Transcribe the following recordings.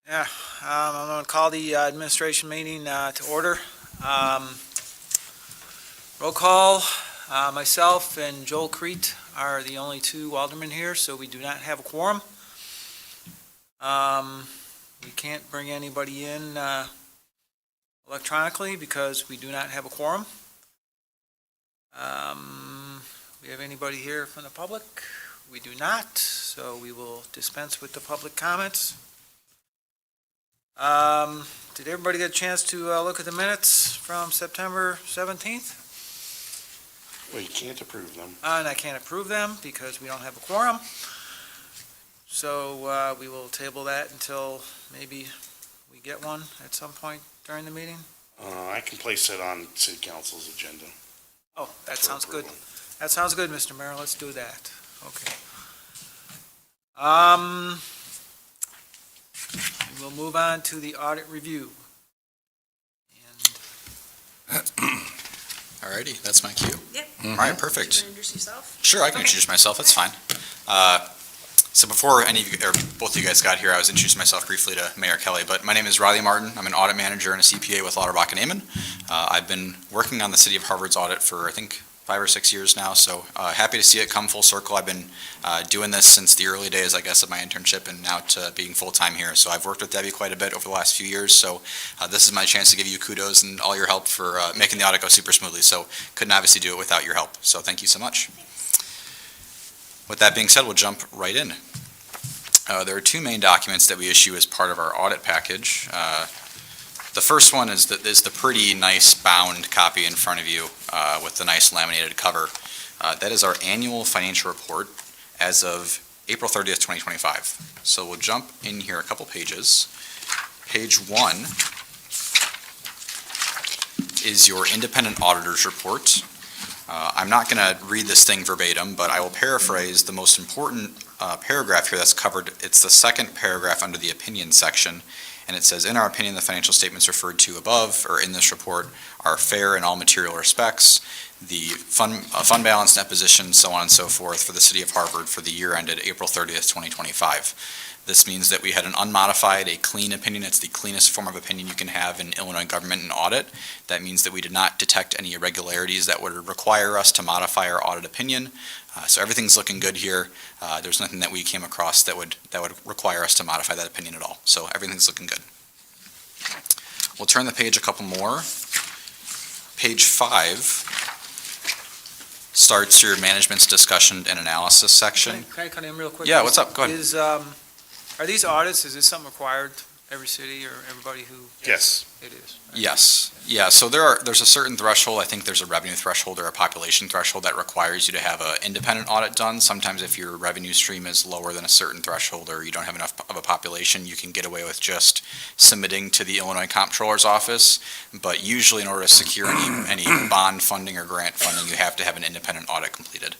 Yeah, I'm going to call the administration meeting to order. Roll call, myself and Joel Kriete are the only two aldermen here, so we do not have a quorum. We can't bring anybody in electronically because we do not have a quorum. We have anybody here from the public? We do not, so we will dispense with the public comments. Did everybody get a chance to look at the minutes from September 17th? Well, you can't approve them. And I can't approve them because we don't have a quorum. So we will table that until maybe we get one at some point during the meeting. I can place it on City Council's agenda. Oh, that sounds good. approval. That sounds good, Mr. Mayor. Let's do that. Okay. We'll move on to the audit review. Alrighty, that's my cue. Yep. All right, Do you perfect. want to introduce yourself? Sure, I can introduce myself, that's fine. So before any of you, or both of you guys got here, I was introducing myself briefly to Mayor Kelly, but my name is Riley Martin. I'm an audit manager and a CPA with Lauterbach and Amon. I've been working on the City of Harvard's audit for, I think, 5 or 6 years now, so happy to see it come full circle. I've been doing this since the early days, I guess, of my internship and now to being full-time here. So I've worked with Debi quite a bit over the last few years, so this is my chance to give you kudos and all your help for making the audit go super smoothly. So couldn't obviously do it without your help, so thank you so much. With that being said, we'll jump right in. There are two main documents that we issue as part of our audit package. The first one is the pretty nice bound copy in front of you with the nice laminated cover. That is our annual financial report as of April 30th, 2025. So we'll jump in here a couple pages. Page 1 is your independent auditor's report. I'm not going to read this thing verbatim, but I will paraphrase the most important paragraph here that's covered. It's the second paragraph under the opinion section. And it says, in our opinion, the financial statements referred to above or in this report are fair in all material respects. The fund balance, net position, so on and so forth for the City of Harvard for the year ended April 30th, 2025. This means that we had an unmodified, a clean opinion. It's the cleanest form of opinion you can have in Illinois government and audit. That means that we did not detect any irregularities that would require us to modify our audit opinion. So everything's looking good here. There's nothing that we came across that would require us to modify that opinion at all. So everything's looking good. We'll turn the page a couple more. Page 5 starts your management's discussion and analysis section. Can I cut in real quick? Yeah, what's up? Go ahead. Are these audits, is this something required, every city or everybody who? Yes. It is. Yes. Yeah, so there's a certain threshold. I think there's a revenue threshold or a population threshold that requires you to have an independent audit done. Sometimes if your revenue stream is lower than a certain threshold or you don't have enough of a population, you can get away with just submitting to the Illinois Comptroller's office. But usually in order to secure any bond funding or grant funding, you have to have an independent audit completed.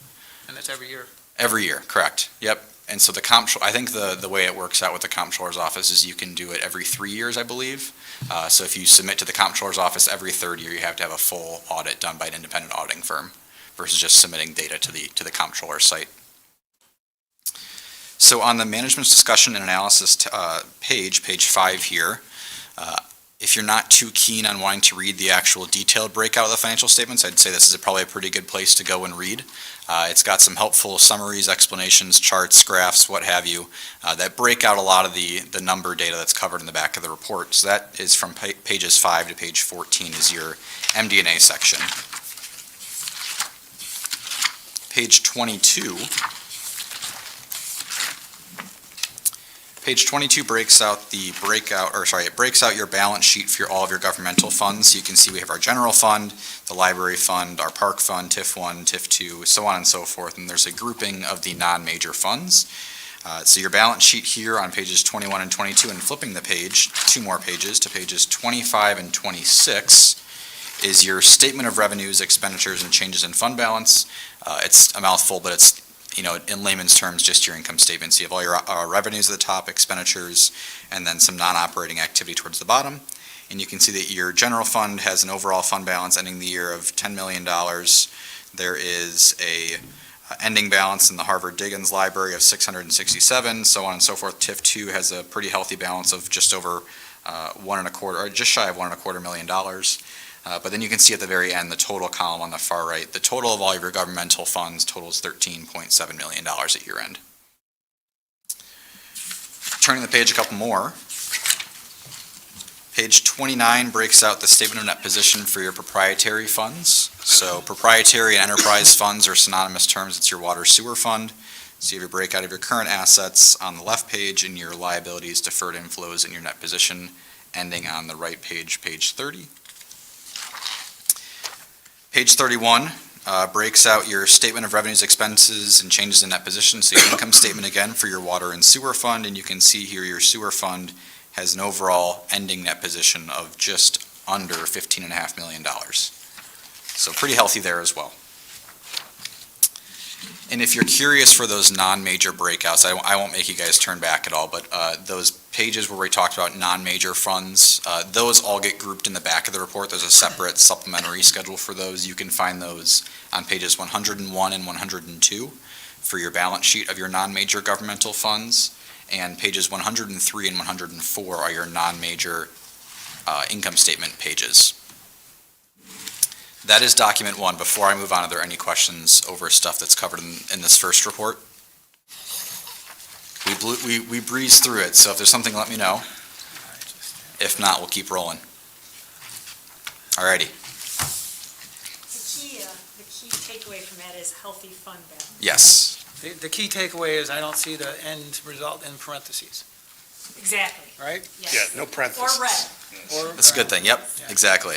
And that's every year? Every year, correct. Yep. And so I think the way it works out with the Comptroller's office is you can do it every 3 years, I believe. So if you submit to the Comptroller's office every third year, you have to have a full audit done by an independent auditing firm versus just submitting data to the Comptroller's site. So on the management's discussion and analysis page 5 here, if you're not too keen on wanting to read the actual detailed breakout of the financial statements, I'd say this is probably a pretty good place to go and read. It's got some helpful summaries, explanations, charts, graphs, what have you, that break out a lot of the number data that's covered in the back of the report. So that is from pages 5 to page 14 is your MD&A section. Page 22. Page 22 breaks out your balance sheet for all of your governmental funds. So you can see we have our general fund, the library fund, our park fund, TIF 1, TIF 2, so on and so forth. And there's a grouping of the non-major funds. So your balance sheet here on pages 21 and 22, and flipping the page, 2 more pages to pages 25 and 26, is your statement of revenues, expenditures, and changes in fund balance. It's a mouthful, but it's, in layman's terms, just your income statement. So you have all your revenues at the top, expenditures, and then some non-operating activity towards the bottom. And you can see that your general fund has an overall fund balance ending the year of $10 million. There is a ending balance in the Harvard Diggins Library of 667, so on and so forth. TIF 2 has a pretty healthy balance of just over $1.25, or just shy of $1.25 million. But then you can see at the very end, the total column on the far right, the total of all of your governmental funds totals $13.7 million at year end. Turning the page a couple more. Page 29 breaks out the statement of net position for your proprietary funds. So proprietary and enterprise funds are synonymous terms. It's your water sewer fund. So you have your breakout of your current assets on the left page and your liabilities, deferred inflows, and your net position ending on the right page, page 30. Page 31 breaks out your statement of revenues, expenses, and changes in net position. So your income statement again for your water and sewer fund, and you can see here your sewer fund has an overall ending net position of just under $15.5 million. So pretty healthy there as well. And if you're curious for those non-major breakouts, I won't make you guys turn back at all, but those pages where we talked about non-major funds, those all get grouped in the back of the report. There's a separate supplementary schedule for those. You can find those on pages 101 and 102 for your balance sheet of your non-major governmental funds. And pages 103 and 104 are your non-major income statement pages. That is document 1. Before I move on, are there any questions over stuff that's covered in this first report? We breezed through it, so if there's something, let me know. If not, we'll keep rolling. Alrighty. The key takeaway from that is healthy fund balance. Yes. The key takeaway is I don't see the end result in parentheses, Exactly. right? Yes. Yeah, no parentheses. Or red. That's a good thing. Yep, Yeah. exactly.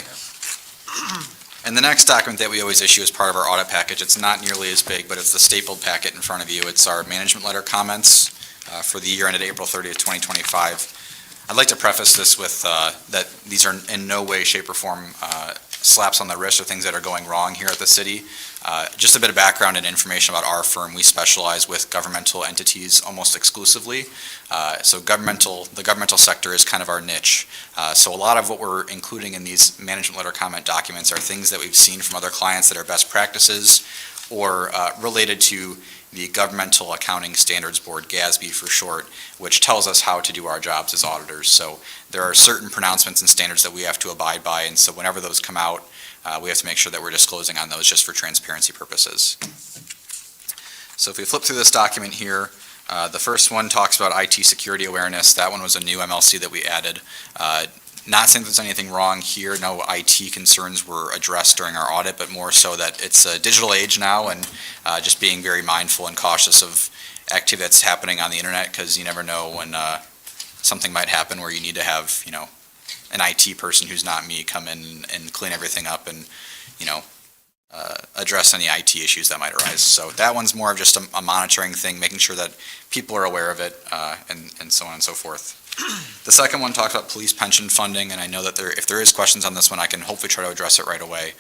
And the next document that we always issue as part of our audit package, it's not nearly as big, but it's the stapled packet in front of you. It's our management letter comments for the year ended April 30th, 2025. I'd like to preface this with that these are in no way, shape, or form slaps on the wrist or things that are going wrong here at the city. Just a bit of background and information about our firm. We specialize with governmental entities almost exclusively. So the governmental sector is kind of our niche. So a lot of what we're including in these management letter comment documents are things that we've seen from other clients that are best practices or related to the Governmental Accounting Standards Board, GASB for short, which tells us how to do our jobs as auditors. So there are certain pronouncements and standards that we have to abide by, and so whenever those come out, we have to make sure that we're disclosing on those just for transparency purposes. So if we flip through this document here, the first one talks about IT security awareness. That one was a new MLC that we added. Not saying there's anything wrong here. No IT concerns were addressed during our audit, but more so that it's a digital age now and just being very mindful and cautious of activity that's happening on the internet, because you never know when something might happen where you need to have, an IT person who's not me come in and clean everything up and, address any IT issues that might arise. So that one's more of just a monitoring thing, making sure that people are aware of it and so on and so forth. The second one talks about police pension funding, and I know that if there is questions on this one, I can hopefully try to address it right away.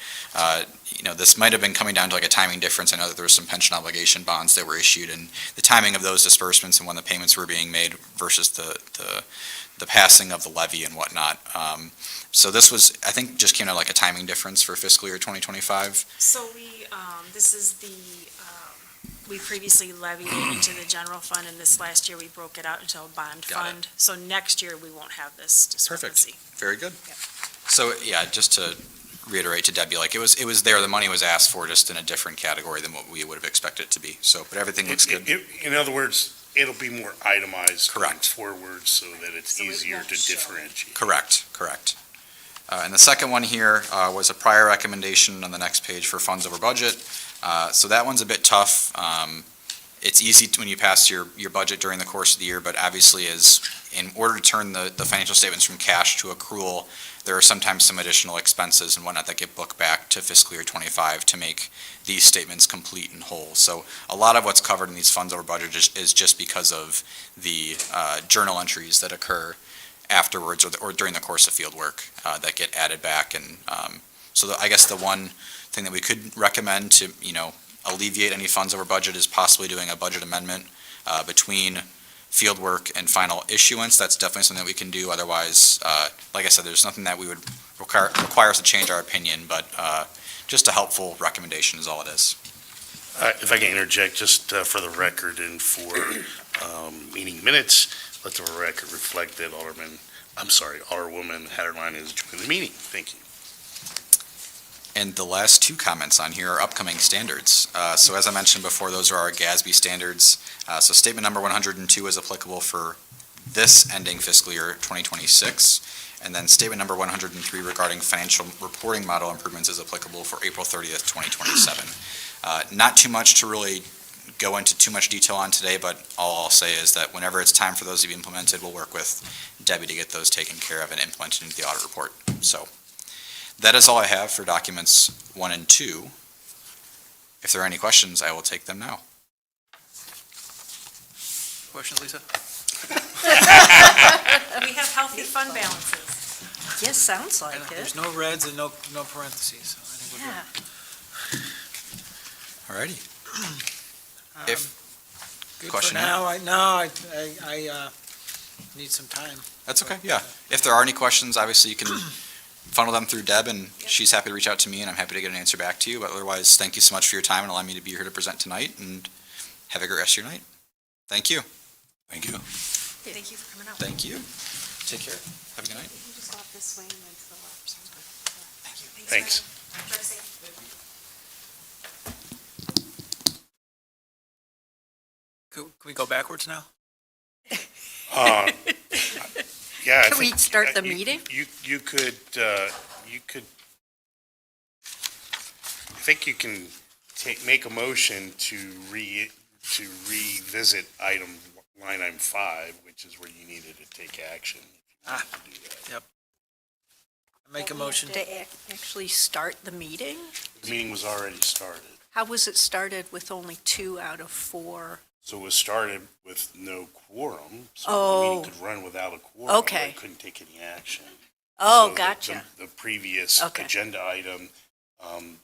This might have been coming down to like a timing difference. I know that there were some pension obligation bonds that were issued, and the timing of those disbursements and when the payments were being made versus the passing of the levy and whatnot. So this was, I think, just came out like a timing difference for fiscal year 2025. So we previously levied it into the general fund, and this last year we broke it out into a bond Got it. fund. So next year we won't have this discrepancy. Very good. Yep. So, yeah, just to reiterate to Debbie, like it was there, the money was asked for just in a different category than what we would have expected it to be. So, but everything looks good. In other words, it'll be more itemized going Correct. forward so that it's So it easier won't to show. differentiate. Correct. And the second one here was a prior recommendation on the next page for funds over budget. So that one's a bit tough. It's easy when you pass your budget during the course of the year, but obviously in order to turn the financial statements from cash to accrual, there are sometimes some additional expenses and whatnot that get booked back to fiscal year 25 to make these statements complete and whole. So a lot of what's covered in these funds over budget is just because of the journal entries that occur afterwards or during the course of field work that get added back. And I guess the one thing that we could recommend to, alleviate any funds over budget is possibly doing a budget amendment between field work and final issuance. That's definitely something that we can do. Otherwise, like I said, there's nothing that we would require us to change our opinion, but just a helpful recommendation is all it is. If I can interject, just for the record and for meeting minutes, let the record reflect that Alderwoman Haderlein is joining the meeting. Thank you. And the last two comments on here are upcoming standards. So as I mentioned before, those are our GASB standards. So statement number 102 is applicable for this ending fiscal year 2026. And then statement number 103 regarding financial reporting model improvements is applicable for April 30th, 2027. Not too much to really go into too much detail on today, but all I'll say is that whenever it's time for those to be implemented, we'll work with Debi to get those taken care of and implemented into the audit report. So that is all I have for documents 1 and 2. If there are any questions, I will take them now. Questions, Lisa? We have healthy fund balances. Yes, sounds I like know, it. There's no reds and no parentheses, so I think we're Yeah. good. Alrighty. Good for Question now. I need some time. That's okay, yeah. If there are any questions, obviously you can funnel them through Deb, and she's happy to reach out to me, and I'm happy to get an answer back to you. But otherwise, thank you so much for your time and allowing me to be here to present tonight, and have a great rest of your night. Thank you. Thank you. Thank you for coming out. Thank you. Take care. Have a good night. You can just walk this way and then to the left. Sounds good. Thank you. Thanks. Drive safe. Can we go backwards now? Yeah. Can we start the meeting? You could, I think you can make a motion to revisit line item 5, which is where you needed to take action. If you wanted to do that. Make a motion. To actually start the meeting? The meeting was already started. How was it started with only 2 out of 4? So it was started with no quorum, so the Oh. meeting could run without a quorum. Okay. But it couldn't take any action. Oh, So gotcha. The previous Okay. agenda item,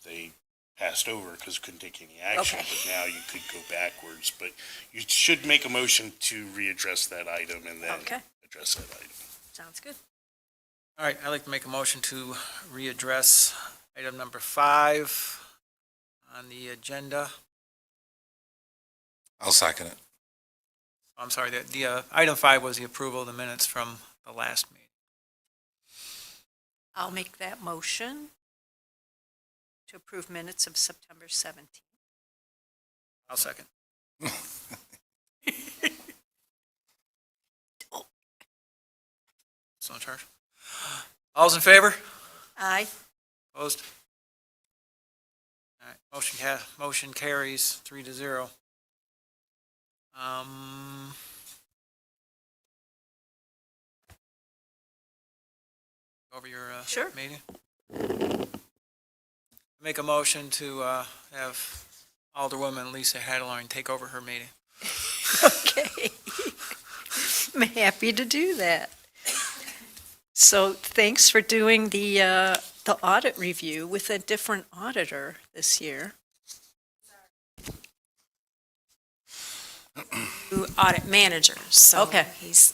they passed over because couldn't take any action. Okay. But now you could go backwards, but you should make a motion to readdress that item and then Okay. address that item. Sounds good. All right, I'd like to make a motion to readdress item number 5 on the agenda. I'll second it. I'm sorry, the item 5 was the approval of the minutes from the last meeting. I'll make that motion to approve minutes of September 17th. I'll second. Still in charge? All's in favor? Aye. Opposed? All right, motion carries 3-0. Over your Sure. meeting. Make a motion to have Alderwoman Lisa Haderlein take over her meeting. Okay. I'm happy to do that. So thanks for doing the audit review with a different auditor this year. Audit managers, so Okay. he's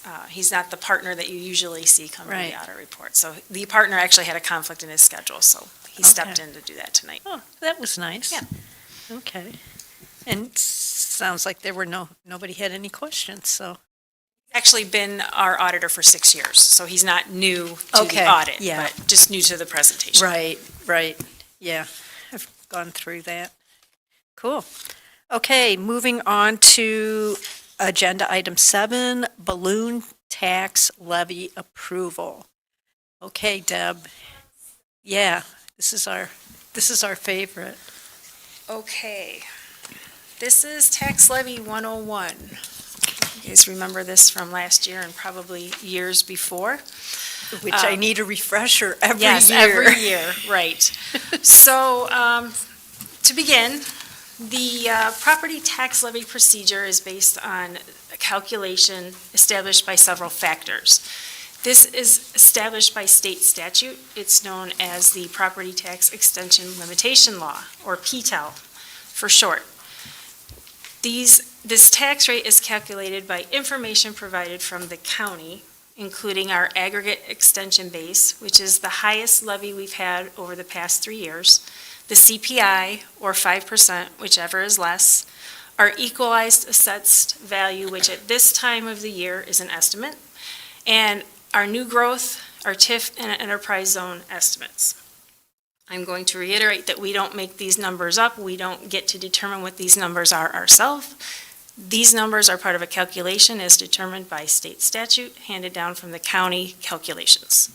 not the partner that you usually see come to Right. the audit report. So the partner actually had a conflict in his schedule, so he stepped Okay. in to do that tonight. Oh, that was nice. Yeah. Okay. And sounds like there were nobody had any questions, so. Actually been our auditor for 6 years, so he's not new to Okay, the audit, yeah. but just new to the presentation. Right. Yeah, I've gone through that. Cool. Okay, moving on to agenda item 7, balloon tax levy approval. Okay, Deb. Yeah, this is our favorite. Okay. This is tax levy 101. You guys remember this from last year and probably years before? Which I need a refresher every Yes, year. every year, right. So, to begin, the property tax levy procedure is based on a calculation established by several factors. This is established by state statute. It's known as the Property Tax Extension Limitation Law, or PTEL for short. This tax rate is calculated by information provided from the county, including our aggregate extension base, which is the highest levy we've had over the past 3 years, the CPI, or 5%, whichever is less, our equalized assessed value, which at this time of the year is an estimate, and our new growth, our TIF and enterprise zone estimates. I'm going to reiterate that we don't make these numbers up. We don't get to determine what these numbers are ourselves. These numbers are part of a calculation as determined by state statute handed down from the county calculations.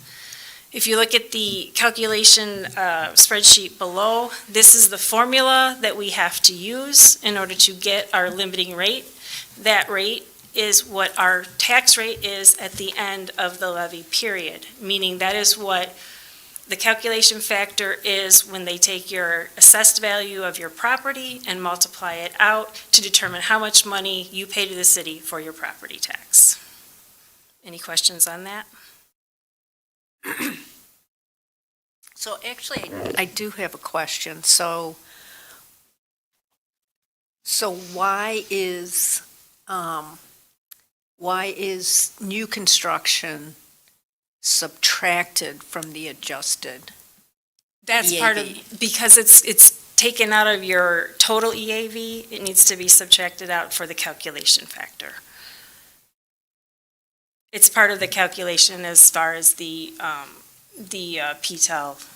If you look at the calculation spreadsheet below, this is the formula that we have to use in order to get our limiting rate. That rate is what our tax rate is at the end of the levy period, meaning that is what the calculation factor is when they take your assessed value of your property and multiply it out to determine how much money you pay to the city for your property tax. Any questions on that? So actually, I do have a question. So why is new construction subtracted from the adjusted? That's part of, because it's taken out of your total EAV, it needs to be subtracted out for the calculation factor. It's part of the calculation as far as the PTEL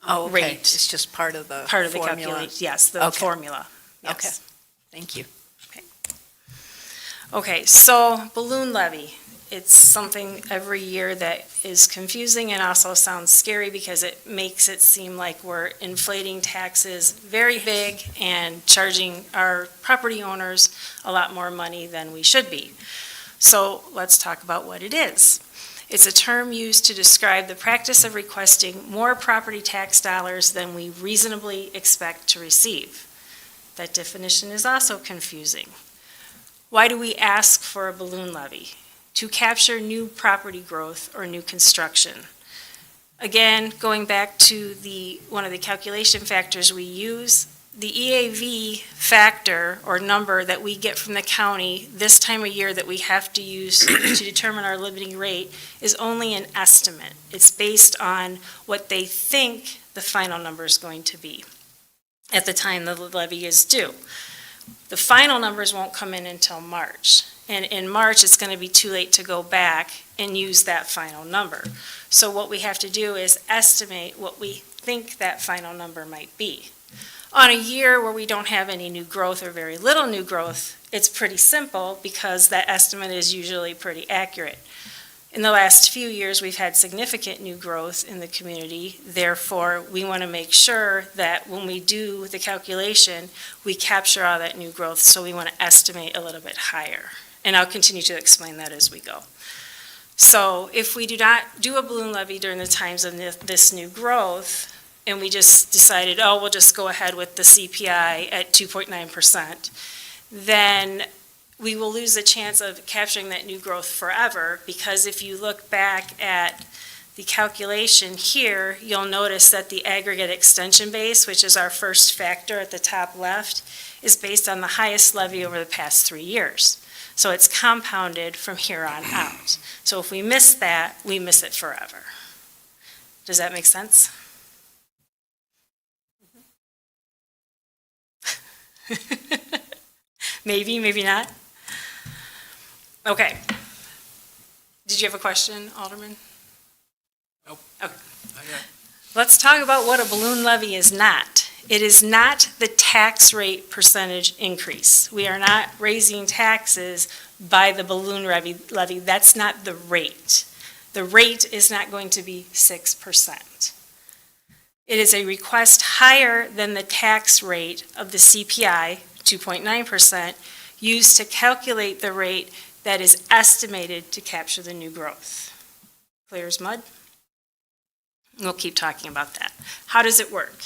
Oh, okay. rate. It's just part of the Part of the formula. calculation, yes, the Okay. formula. Yes. Okay. Thank you. Okay, so balloon levy. It's something every year that is confusing and also sounds scary because it makes it seem like we're inflating taxes very big and charging our property owners a lot more money than we should be. So let's talk about what it is. It's a term used to describe the practice of requesting more property tax dollars than we reasonably expect to receive. That definition is also confusing. Why do we ask for a balloon levy? To capture new property growth or new construction. Again, going back to one of the calculation factors we use, the EAV factor or number that we get from the county this time of year that we have to use to determine our limiting rate is only an estimate. It's based on what they think the final number is going to be at the time the levy is due. The final numbers won't come in until March. And in March, it's going to be too late to go back and use that final number. So what we have to do is estimate what we think that final number might be. On a year where we don't have any new growth or very little new growth, it's pretty simple because that estimate is usually pretty accurate. In the last few years, we've had significant new growth in the community. Therefore, we want to make sure that when we do the calculation, we capture all that new growth. So we want to estimate a little bit higher. And I'll continue to explain that as we go. So if we do not do a balloon levy during the times of this new growth, and we just decided, oh, we'll just go ahead with the CPI at 2.9%, then we will lose the chance of capturing that new growth forever, because if you look back at the calculation here, you'll notice that the aggregate extension base, which is our first factor at the top left, is based on the highest levy over the past 3 years. So it's compounded from here on out. So if we miss that, we miss it forever. Does that make sense? Maybe, maybe not. Okay. Did you have a question, Alderman? Nope. Okay. Not yet. Let's talk about what a balloon levy is not. It is not the tax rate percentage increase. We are not raising taxes by the balloon levy. That's not the rate. The rate is not going to be 6%. It is a request higher than the tax rate of the CPI, 2.9%, used to calculate the rate that is estimated to capture the new growth. Clear as mud? We'll keep talking about that. How does it work?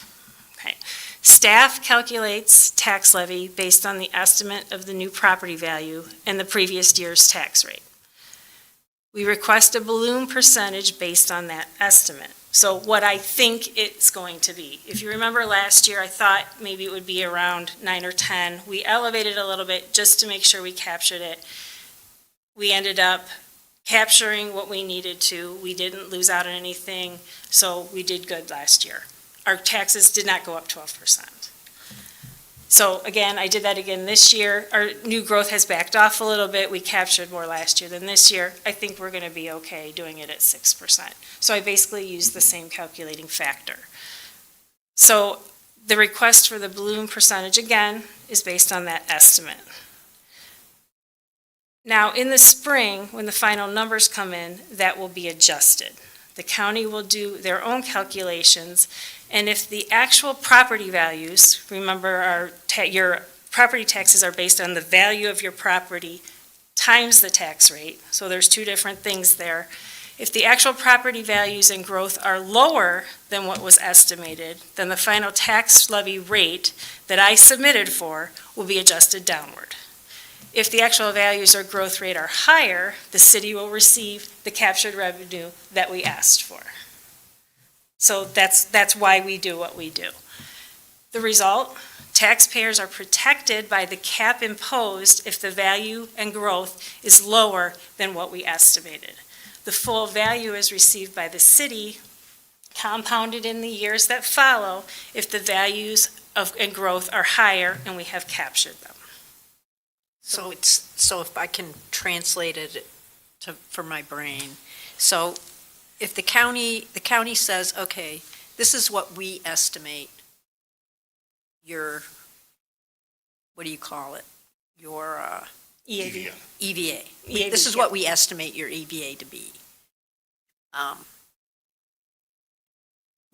Okay. Staff calculates tax levy based on the estimate of the new property value and the previous year's tax rate. We request a balloon percentage based on that estimate. So what I think it's going to be. If you remember last year, I thought maybe it would be around 9 or 10. We elevated a little bit just to make sure we captured it. We ended up capturing what we needed to. We didn't lose out on anything, so we did good last year. our taxes did not go up 12%. So again, I did that again this year. Our new growth has backed off a little bit. We captured more last year than this year. I think we're going to be okay doing it at 6%. So I basically used the same calculating factor. So the request for the balloon percentage, again, is based on that estimate. Now, in the spring, when the final numbers come in, that will be adjusted. The county will do their own calculations, and if the actual property values, remember your property taxes are based on the value of your property times the tax rate, so there's two different things there. If the actual property values and growth are lower than what was estimated, then the final tax levy rate that I submitted for will be adjusted downward. If the actual values or growth rate are higher, the city will receive the captured revenue that we asked for. So that's why we do what we do. The result, taxpayers are protected by the cap imposed if the value and growth is lower than what we estimated. The full value is received by the city, compounded in the years that follow if the values and growth are higher and we have captured them. So if I can translate it for my brain. So if the county says, okay, this is what we estimate your, what do you call it? Your EAV. EVA. EAV, This is yeah. what we estimate your EVA to be.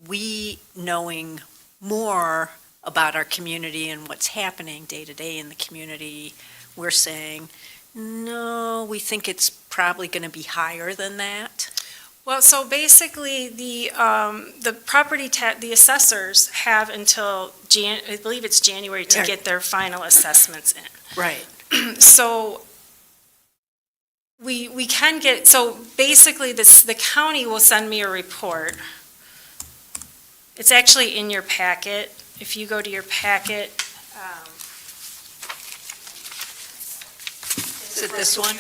We, knowing more about our community and what's happening day to day in the community, we're saying, no, we think it's probably going to be higher than that. Well, so basically, the property the assessors have until I believe it's January to Yeah. get their final assessments in. Right. So we can get, so basically the county will send me a report. It's actually in your packet. If you go to your packet. Is it this one?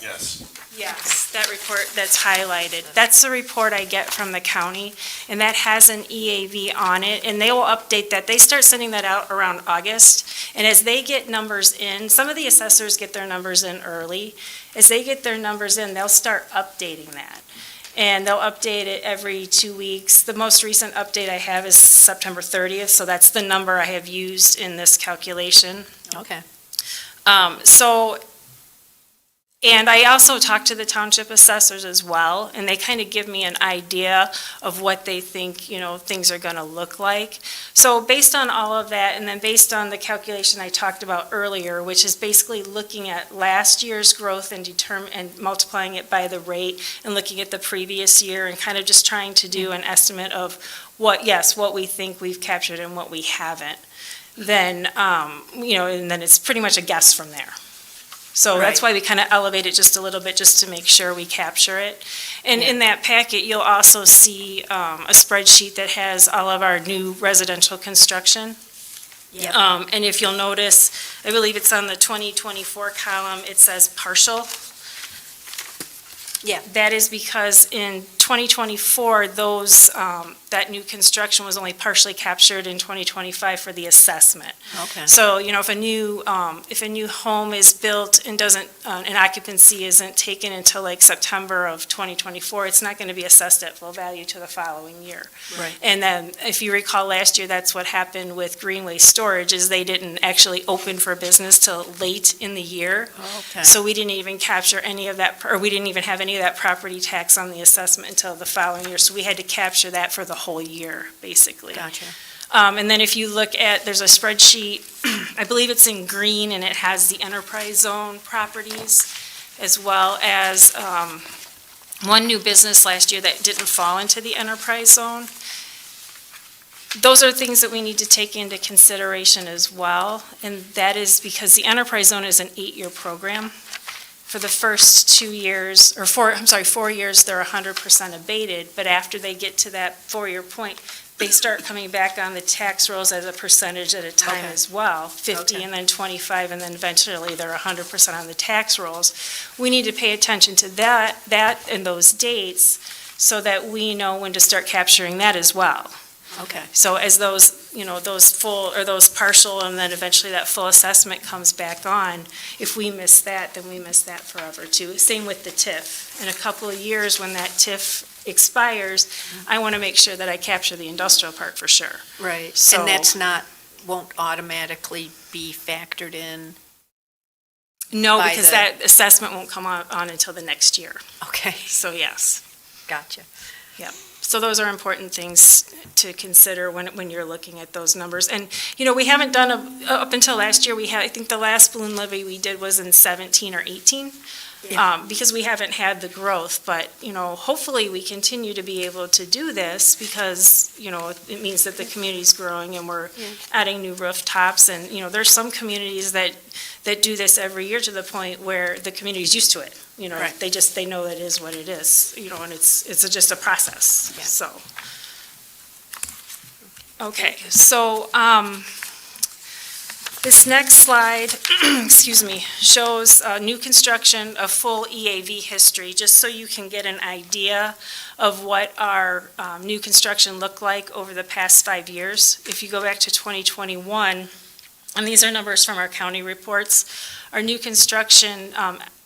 Yes. Yes, that report that's highlighted. That's the report I get from the county, and that has an EAV on it, and they will update that. They start sending that out around August, and as they get numbers in, some of the assessors get their numbers in early. As they get their numbers in, they'll start updating that. And they'll update it every 2 weeks. The most recent update I have is September 30th, so that's the number I have used in this calculation. Okay. And I also talked to the township assessors as well, and they kind of give me an idea of what they think, things are going to look like. So based on all of that, and then based on the calculation I talked about earlier, which is basically looking at last year's growth and multiplying it by the rate, and looking at the previous year, and kind of just trying to do an estimate of what we think we've captured and what we haven't, then, and then it's pretty much a guess from there. So that's why we kind of elevate it just a little bit, just to make sure we capture it. And in that packet, you'll also see a spreadsheet that has all of our new residential construction. Yep. And if you'll notice, I believe it's on the 2024 column, it says partial. Yeah. That is because in 2024, that new construction was only partially captured in 2025 for the assessment. Okay. So, if a new home is built and and occupancy isn't taken until like September of 2024, it's not going to be assessed at full value to the following year. Right. And then, if you recall last year, that's what happened with Greenway Storage, is they didn't actually open for business till late in the year. Okay. So we didn't even capture any of that, or we didn't even have any of that property tax on the assessment until the following year. So we had to capture that for the whole year, basically. Gotcha. And then if you look at, there's a spreadsheet, I believe it's in green, and it has the enterprise zone properties, as well as one new business last year that didn't fall into the enterprise zone. Those are things that we need to take into consideration as well, and that is because the enterprise zone is an 8-year program. For the first 4 years, they're 100% abated, but after they get to that 4-year point, they start coming back on the tax rolls as a percentage at a time Okay. as well, 50 Okay. and then 25, and then eventually they're 100% on the tax rolls. We need to pay attention to that and those dates so that we know when to start capturing that as well. Okay. So as those, those full, or those partial, and then eventually that full assessment comes back on, if we miss that, then we miss that forever too. Same with the TIF. In a couple of years, when that TIF expires, I want to make sure that I capture the industrial park for sure. Right. So- And that's won't automatically be factored in? No, By because the- that assessment won't come on until the next year. Okay, So yes. gotcha. So those are important things to consider when you're looking at those numbers. And, we haven't done, up until last year, I think the last balloon levy we did was in 17 or 18, because we haven't had the growth. But, hopefully we continue to be able to do this because, it means that the community's growing and we're adding new rooftops. And, there's some communities that do this every year to the point where the community's used to it. Right. They know it is what it is, and it's just a process, Yeah. so. Okay, so, this next slide, excuse me, shows new construction, a full EAV history, just so you can get an idea of what our new construction looked like over the past 5 years. If you go back to 2021, and these are numbers from our county reports, our new construction,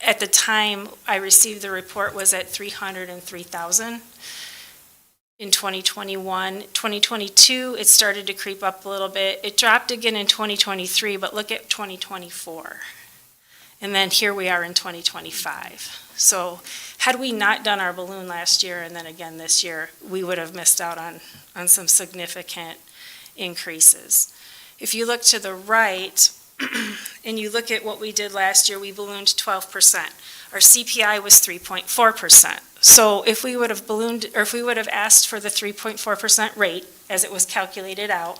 at the time I received the report, was at 303,000. In 2021, 2022, it started to creep up a little bit. It dropped again in 2023, but look at 2024. And then here we are in 2025. So had we not done our balloon last year and then again this year, we would have missed out on some significant increases. If you look to the right, and you look at what we did last year, we ballooned 12%. Our CPI was 3.4%. So if we would have ballooned, or if we would have asked for the 3.4% rate, as it was calculated out,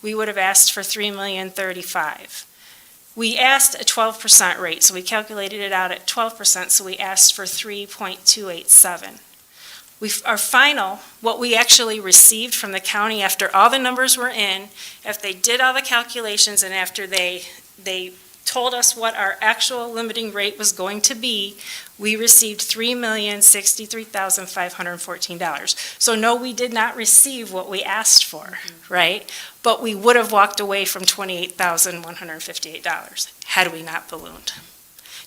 we would have asked for $3,035,000. We asked a 12% rate, so we calculated it out at 12%, so we asked for $3.287. Our final, what we actually received from the county after all the numbers were in, after they did all the calculations and after they told us what our actual limiting rate was going to be, we received $3,063,514. So no, we did not receive what we asked for, right? But we would have walked away from $28,158 had we not ballooned.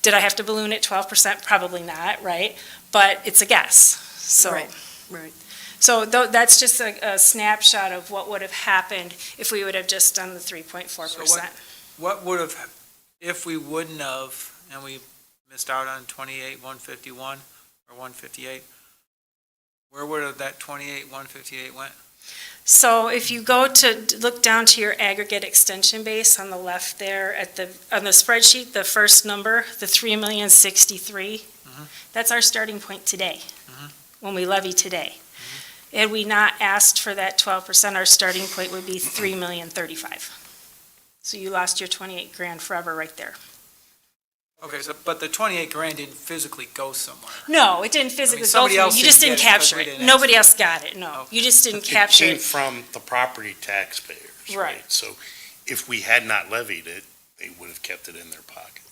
Did I have to balloon at 12%? Probably not, right? But it's a guess. So, Right. So that's just a snapshot of what would have happened if we would have just done the 3.4%. What would have, if we wouldn't have, and we missed out on 28,151 or 158, where would have that 28,158 went? So if you go to look down to your aggregate extension base on the left there on the spreadsheet, the first number, the 3,063,000, that's our starting point today, when we levy today. Had we not asked for that 12%, our starting point would be $3,035,000. So you lost your 28 grand forever right there. Okay, so, but the 28 grand didn't physically go somewhere. No, it didn't physically go somebody through. else You just didn't didn't get it 'cause capture we it. didn't ask Nobody for it. else got it, no. Okay. You just didn't capture It came it. from the property taxpayers, right? Right. So if we had not levied it, they would have kept it in their pocket.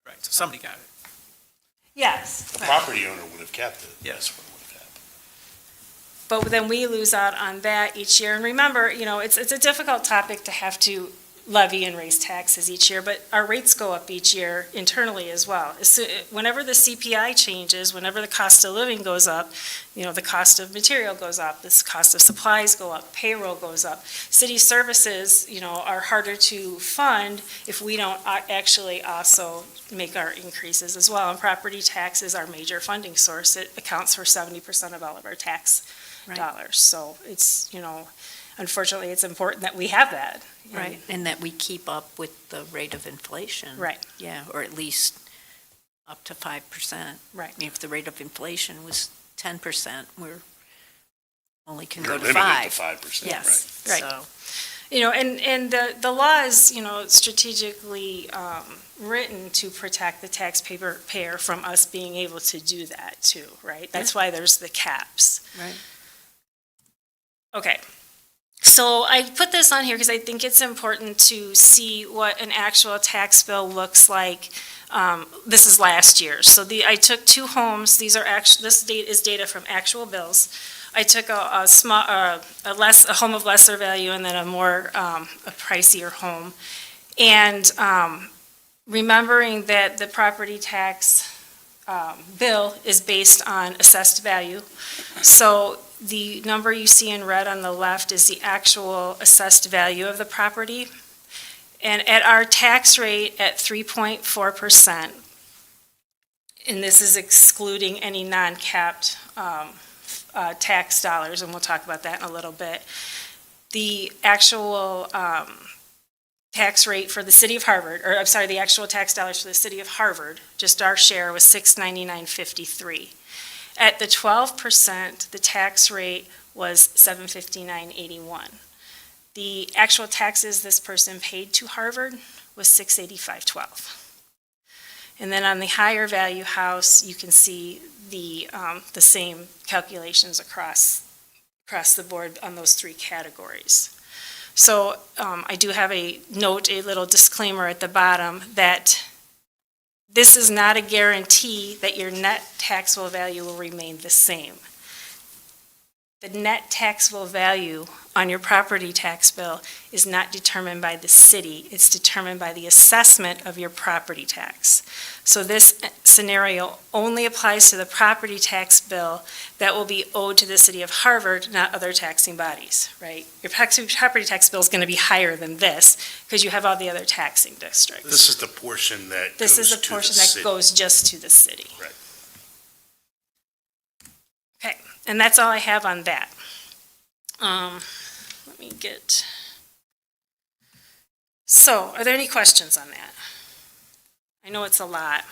Right, so somebody got it. Yes. The right. property owner would have kept it. Yes. That's what would have happened. But then we lose out on that each year. And remember, it's a difficult topic to have to levy and raise taxes each year, but our rates go up each year internally as well. So whenever the CPI changes, whenever the cost of living goes up, the cost of material goes up, the cost of supplies go up, payroll goes up. City services, are harder to fund if we don't actually also make our increases as well. And property tax is our major funding source. It accounts for 70% of all of our tax dollars. So it's, unfortunately, it's important that we have that. Right, and that we keep up with the rate of inflation. Right. Yeah, or at least up to 5%. Right. I mean, if the rate of inflation was 10%, we're only can You're go to limited 5. to 5%, Yes, Right. so, And the law is, strategically written to protect the taxpayer from us being able to do that too, right? That's why there's the caps. right. Okay. So I put this on here because I think it's important to see what an actual tax bill looks like. This is last year. So I took two homes. This is data from actual bills. I took a home of lesser value and then a more, a pricier home. And remembering that the property tax bill is based on assessed value. So the number you see in red on the left is the actual assessed value of the property. And at our tax rate at 3.4%, and this is excluding any non-capped tax dollars, and we'll talk about that in a little bit, the actual tax rate for the city of Harvard, or I'm sorry, the actual tax dollars for the city of Harvard, just our share was $699.53. At the 12%, the tax rate was $759.81. The actual taxes this person paid to Harvard was $685.12. And then on the higher value house, you can see the same calculations across the board on those three categories. So I do have a note, a little disclaimer at the bottom, that this is not a guarantee that your net taxable value will remain the same. The net taxable value on your property tax bill is not determined by the city, it's determined by the assessment of your property tax. So this scenario only applies to the property tax bill that will be owed to the city of Harvard, not other taxing bodies, right? Your property tax bill is going to be higher than this because you have all the other taxing districts. This is the portion that This goes is the to portion the that city. goes just to the city. Right. Okay, and that's all I have on that. Let me get, so are there any questions on that? I know it's a lot.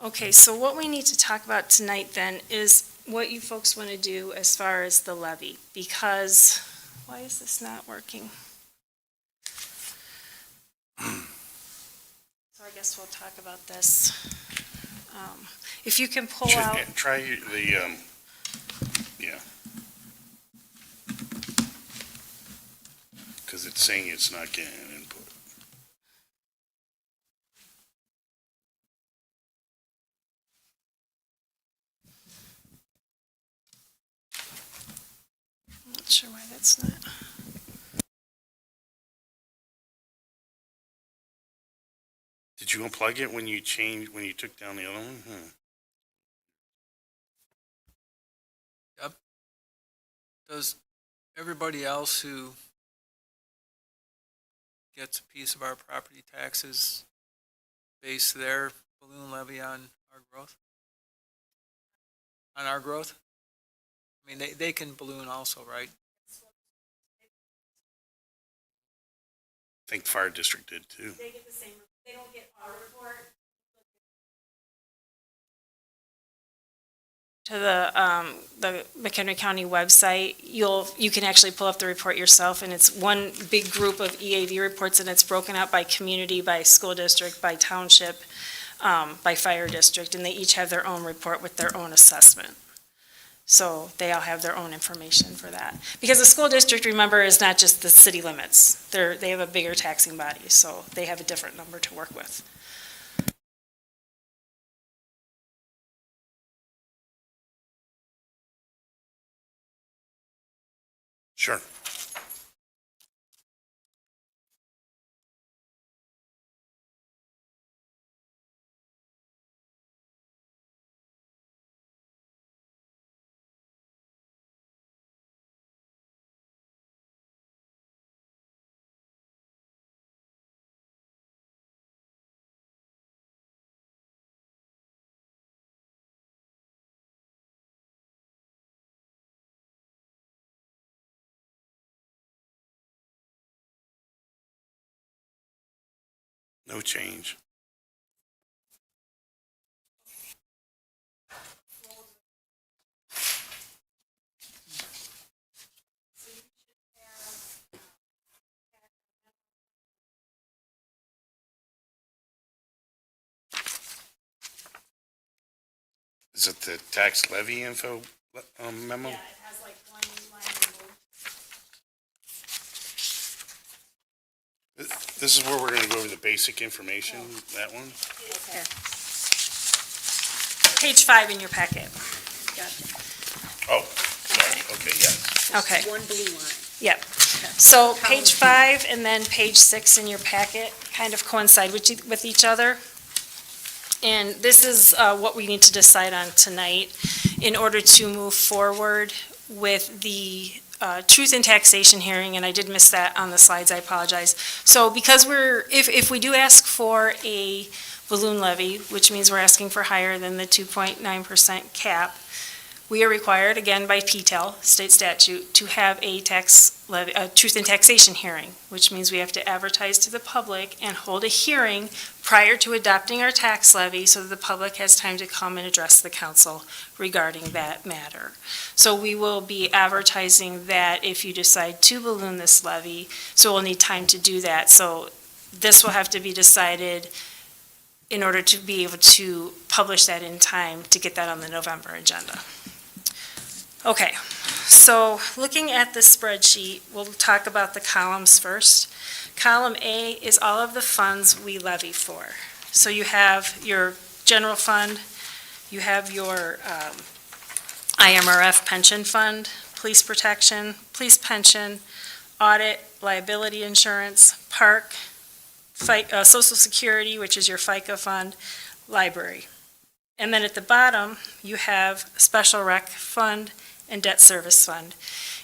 Okay, so what we need to talk about tonight then is what you folks want to do as far as the levy, because, why is this not working? So I guess we'll talk about this. If you can pull out, Try the, yeah. Because it's saying it's not getting an input. I'm not sure why that's not. Did you unplug it when you took down the other one? Does everybody else who gets a piece of our property taxes base their balloon levy on our growth? On our growth? I mean, they can balloon also, right? I think fire district did too. They get the same, they don't get our report. To the McHenry County website, you can actually pull up the report yourself, and it's one big group of EAV reports, and it's broken out by community, by school district, by township, by fire district, and they each have their own report with their own assessment. So they all have their own information for that. Because the school district, remember, is not just the city limits. They have a bigger taxing body, so they have a different number to work with. Sure. No change. Is it the tax levy info memo? Yeah, it has like one line number. This is where we're gonna go over the basic information, that one? Page 5 in your packet. Oh, sorry, okay, yes. Okay. One blue line. Yep. So page 5 and then page 6 in your packet kind of coincide with each other. And this is what we need to decide on tonight in order to move forward with the truth in taxation hearing, and I did miss that on the slides, I apologize. So because if we do ask for a balloon levy, which means we're asking for higher than the 2.9% cap, we are required, again by PTEL, state statute, to have a truth in taxation hearing, which means we have to advertise to the public and hold a hearing prior to adopting our tax levy so that the public has time to come and address the council regarding that matter. So we will be advertising that if you decide to balloon this levy, so we'll need time to do that. So this will have to be decided in order to be able to publish that in time to get that on the November agenda. Okay, so looking at the spreadsheet, we'll talk about the columns first. Column A is all of the funds we levy for. So you have your general fund, you have your IMRF pension fund, police protection, police pension, audit, liability insurance, park, Social Security, which is your FICA fund, library. And then at the bottom, you have special rec fund and debt service fund.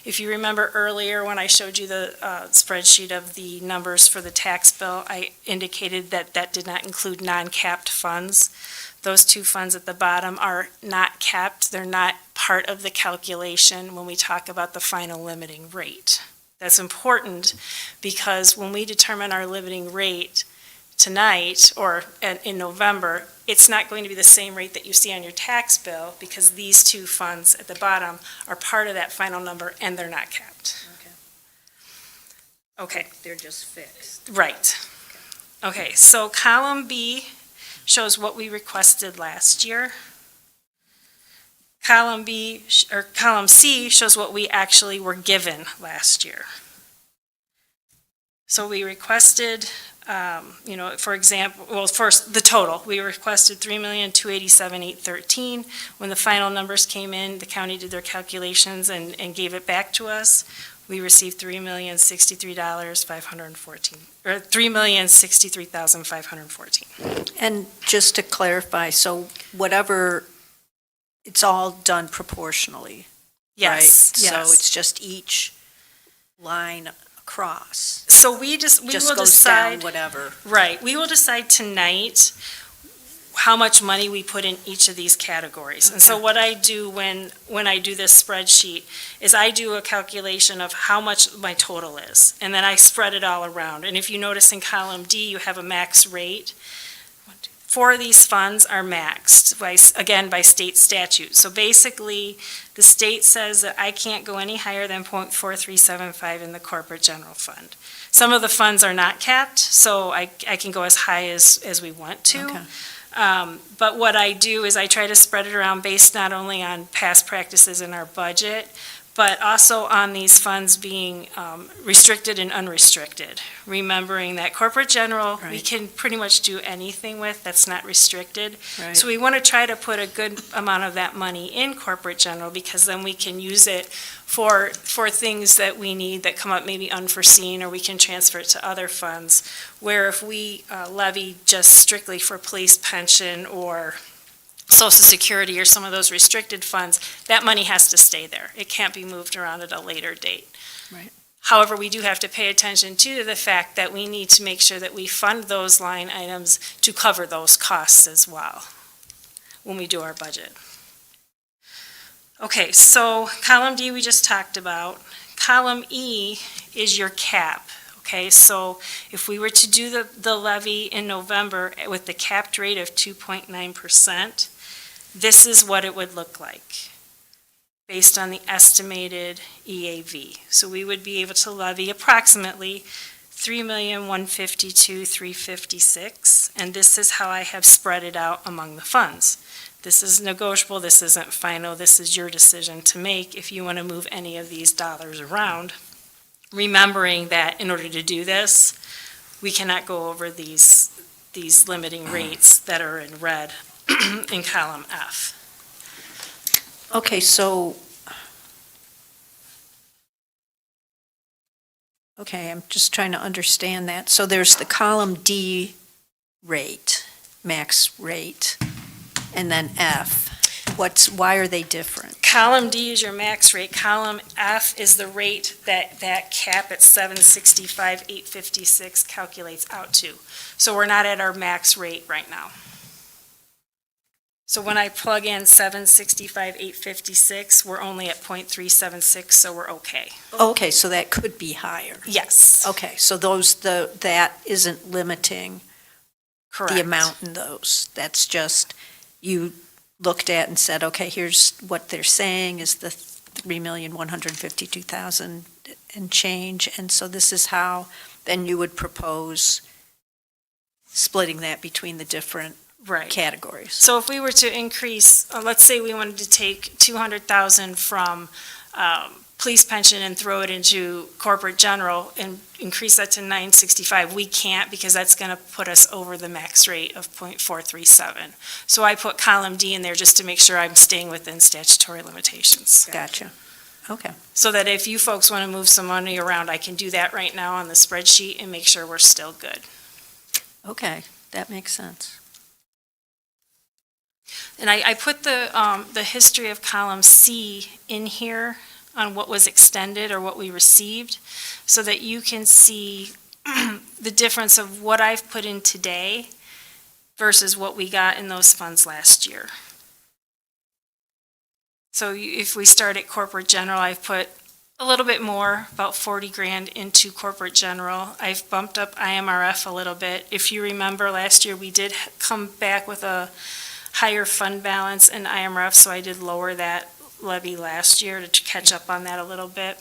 If you remember earlier when I showed you the spreadsheet of the numbers for the tax bill, I indicated that that did not include non-capped funds. Those two funds at the bottom are not capped. They're not part of the calculation when we talk about the final limiting rate. That's important because when we determine our limiting rate tonight or in November, it's not going to be the same rate that you see on your tax bill because these two funds at the bottom are part of that final number and they're not capped. Okay. They're just fixed. Right. Okay, so column B shows what we requested last year. Column C shows what we actually were given last year. So we requested, for example, well, first, the total. We requested $3,287,813. When the final numbers came in, the county did their calculations and gave it back to us. We received $3,063,514, or $3,063,514. And just to clarify, so whatever, it's all done proportionally, right? Yes, yes. So it's just each line across. So we will Just goes decide. down whatever. Right, we will decide tonight how much money we put in each of these categories. And so Okay. what I do when I do this spreadsheet is I do a calculation of how much my total is, and then I spread it all around. And if you notice in column D, you have a max rate. 4 of these funds are maxed, by state statute. So basically, the state says that I can't go any higher than .4375 in the corporate general fund. Some of the funds are not capped, so I can go as high as we want to. Okay. But what I do is I try to spread it around based not only on past practices in our budget, but also on these funds being restricted and unrestricted. Remembering that corporate general, we Right. can pretty much do anything with that's not restricted. Right. So we want to try to put a good amount of that money in corporate general because then we can use it for things that we need that come up maybe unforeseen, or we can transfer it to other funds. Where if we levy just strictly for police pension or Social Security or some of those restricted funds, that money has to stay there. It can't be moved around at a later date. Right. However, we do have to pay attention to the fact that we need to make sure that we fund those line items to cover those costs as well when we do our budget. Okay, so column D we just talked about. Column E is your cap. Okay, so if we were to do the levy in November with the capped rate of 2.9%, this is what it would look like based on the estimated EAV. So we would be able to levy approximately $3,152,356, and this is how I have spread it out among the funds. This is negotiable, this isn't final, this is your decision to make if you want to move any of these dollars around. Remembering that in order to do this, we cannot go over these limiting rates that are in red in column F. Okay, so, okay, I'm just trying to understand that. So there's the column D rate, max rate, and then F. Why are they different? Column D is your max rate. Column F is the rate that cap at 765, 856 calculates out to. So we're not at our max rate right now. So when I plug in 765, 856, we're only at 0.376, so we're okay. Okay, so that could be higher. Yes. Okay, so that isn't limiting Correct. the amount in those. That's just, you looked at and said, okay, here's what they're saying is the 3,152,000 and change, and so this is how then you would propose splitting that between the different Right. categories. So if we were to increase, let's say we wanted to take 200,000 from police pension and throw it into corporate general and increase that to 965, we can't because that's going to put us over the max rate of 0.437. So I put column D in there just to make sure I'm staying within statutory limitations. Gotcha. Okay. So that if you folks want to move some money around, I can do that right now on the spreadsheet and make sure we're still good. Okay, that makes sense. And I put the history of column C in here on what was extended or what we received, so that you can see the difference of what I've put in today versus what we got in those funds last year. So if we start at corporate general, I've put a little bit more, about 40 grand into corporate general. I've bumped up IMRF a little bit. If you remember last year, we did come back with a higher fund balance in IMRF, so I did lower that levy last year to catch up on that a little bit.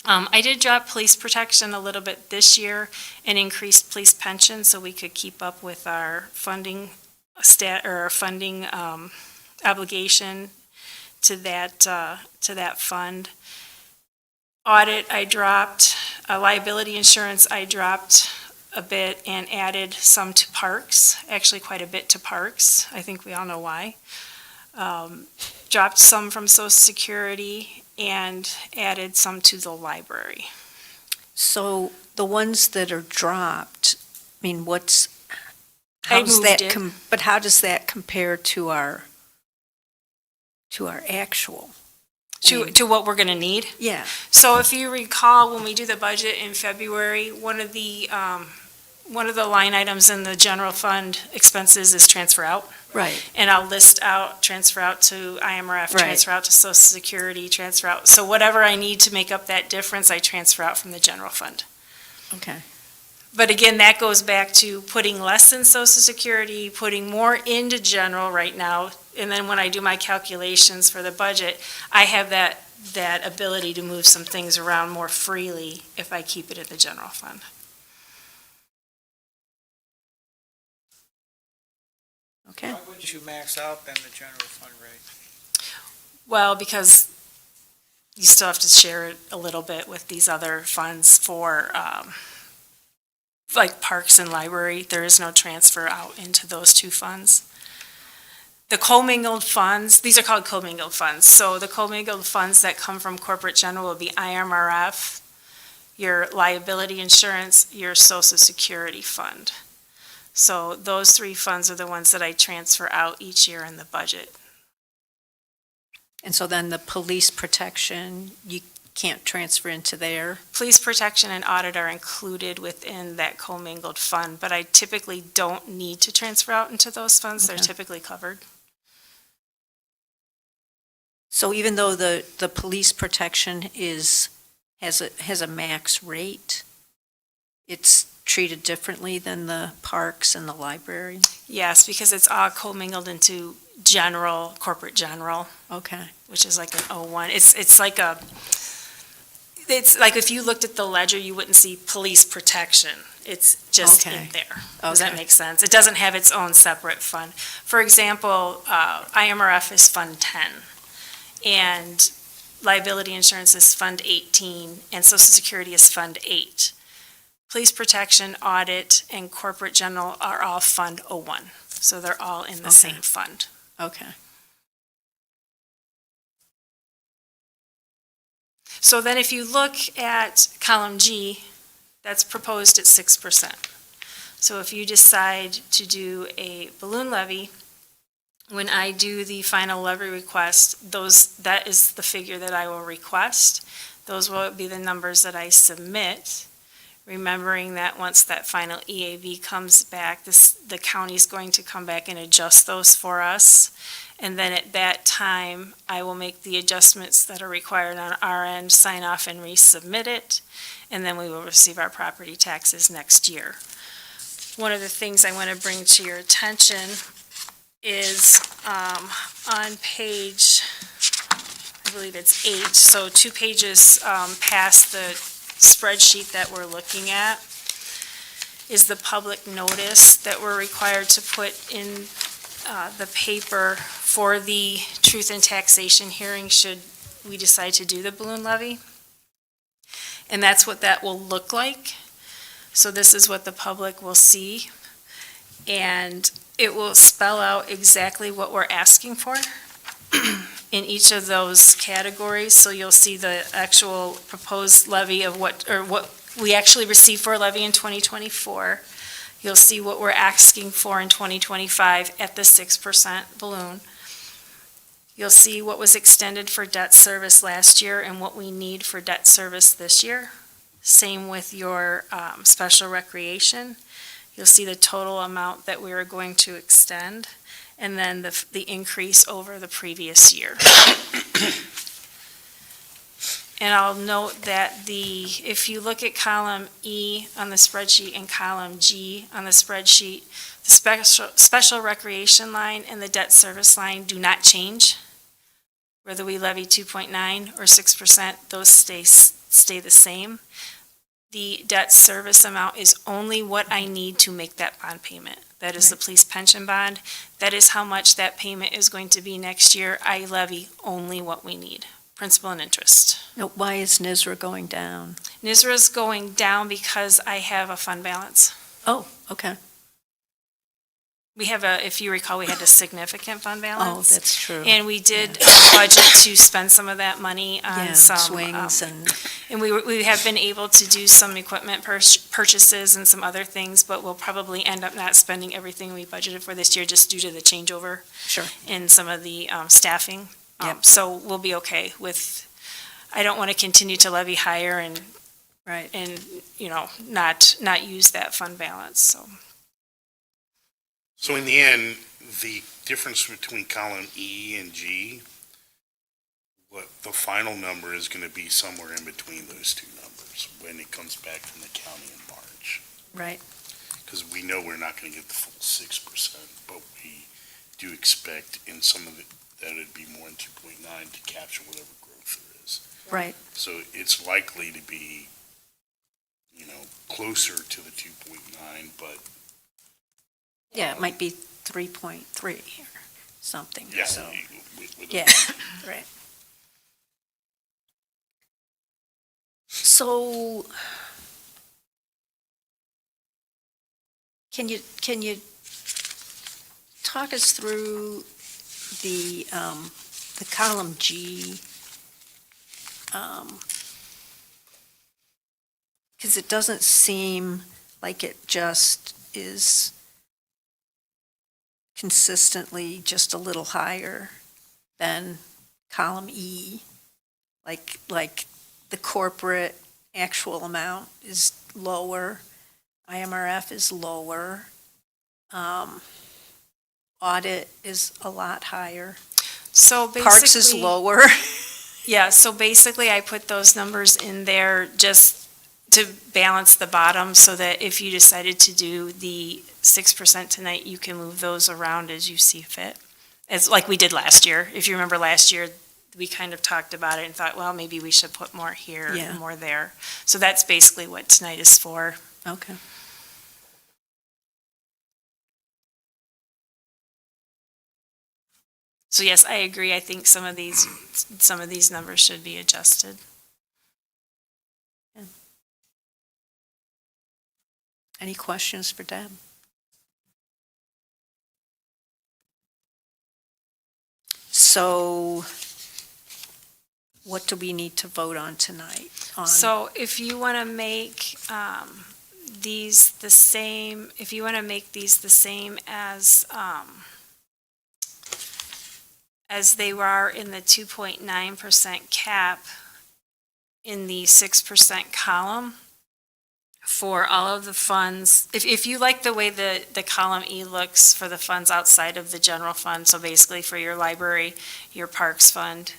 I did drop police protection a little bit this year and increased police pension so we could keep up with our funding obligation to that fund. Audit I dropped, liability insurance I dropped a bit and added some to parks, actually quite a bit to parks. I think we all know why. Dropped some from Social Security and added some to the library. So the ones that are dropped, I mean, I moved it. But how does that compare to our actual? To what we're gonna need. Yeah, So if you recall, when we do the budget in February, one of the line items in the general fund expenses is transfer out. right. And I'll list out, transfer out to IMRF, Right. transfer out to Social Security, transfer out. So whatever I need to make up that difference, I transfer out from the general fund. Okay. But again, that goes back to putting less in Social Security, putting more into general right now. And then when I do my calculations for the budget, I have that ability to move some things around more freely if I keep it in the general fund. Okay. Why wouldn't you max out then the general fund rate? Well, because you still have to share it a little bit with these other funds for, like parks and library. There is no transfer out into those two funds. The commingled funds, these are called commingled funds. So the commingled funds that come from corporate general will be IMRF, your liability insurance, your Social Security fund. So those three funds are the ones that I transfer out each year in the budget. And so then the police protection, you can't transfer into there? Police protection and audit are included within that commingled fund, but I typically don't need to transfer out into those funds. They're Okay. typically covered. So even though the police protection has a max rate, it's treated differently than the parks and the library? Yes, because it's all commingled into general, corporate general, Okay. which is like an 01. It's like It's like if you looked at the ledger, you wouldn't see police protection. It's just in Okay. there. Does that Okay. make sense? It doesn't have its own separate fund. For example, IMRF is Fund 10, and liability insurance is Fund 18, and Social Security is Fund 8. Police protection, audit, and corporate general are all Fund 01. So they're all in the Okay. same fund. Okay. So then if you look at column G, that's proposed at 6%. So if you decide to do a balloon levy, when I do the final levy request, that is the figure that I will request. Those will be the numbers that I submit, remembering that once that final EAV comes back, the county's going to come back and adjust those for us. And then at that time, I will make the adjustments that are required on our end, sign off and resubmit it, and then we will receive our property taxes next year. One of the things I want to bring to your attention is on page, I believe it's 8, so 2 pages past the spreadsheet that we're looking at, is the public notice that we're required to put in the paper for the truth and taxation hearing should we decide to do the balloon levy. And that's what that will look like. So this is what the public will see. And it will spell out exactly what we're asking for in each of those categories. So you'll see the actual proposed levy of what we actually received for a levy in 2024. You'll see what we're asking for in 2025 at the 6% balloon. You'll see what was extended for debt service last year and what we need for debt service this year. Same with your special recreation. You'll see the total amount that we are going to extend, and then the increase over the previous year. And I'll note that if you look at column E on the spreadsheet and column G on the spreadsheet, the special recreation line and the debt service line do not change. Whether we levy 2.9 or 6%, those stay the same. The debt service amount is only what I need to make that bond payment. That is the police pension bond. That is how much that payment is going to be next year. I levy only what we need, principal and interest. Now, why is NISRA going down? NISRA's going down because I have a fund balance. Oh, okay. We have if you recall, we had a significant fund Oh, balance. that's true. And we did budget to spend some of that money on Yeah, some. swings and, And we have been able to do some equipment purchases and some other things, but we'll probably end up not spending everything we budgeted for this year just due to the changeover sure. in some of the staffing. Yep. So we'll be okay with, I don't want to continue to levy higher and, Right. not use that fund balance, so. So in the end, the difference between column E and G, what the final number is going to be somewhere in between those two numbers when it comes back from the county in March. Right. Because we know we're not going to get the full 6%, but we do expect in some of it that it'd be more than 2.9 to capture whatever growth there is. Right. So it's likely to be, closer to the 2.9, but Yeah, it might be 3.3 or something. yeah. So, with yeah, right. So, can you talk us through the column G? Because it doesn't seem like it just is consistently just a little higher than column E. Like the corporate actual amount is lower, IMRF is lower, audit is a lot higher, So basically. parks is lower. Yeah, so basically I put those numbers in there just to balance the bottom so that if you decided to do the 6% tonight, you can move those around as you see fit. It's like we did last year. If you remember last year, we kind of talked about it and thought, well, maybe we should put more here Yeah. and more there. So that's basically what tonight is for. Okay. So yes, I agree. I think some of these numbers should be adjusted. Any questions for Deb? So what do we need to vote on tonight? So if you want to make these the same, as they were in the 2.9% cap in the 6% column for all of the funds, if you like the way the column E looks for the funds outside of the general fund, so basically for your library, your parks fund,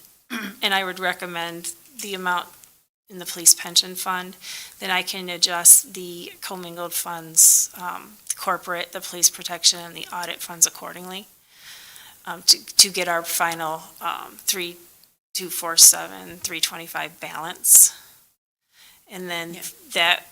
and I would recommend the amount in the police pension fund, then I can adjust the commingled funds, corporate, the police protection, and the audit funds accordingly, to get our final 3,247, 325 balance. And then that,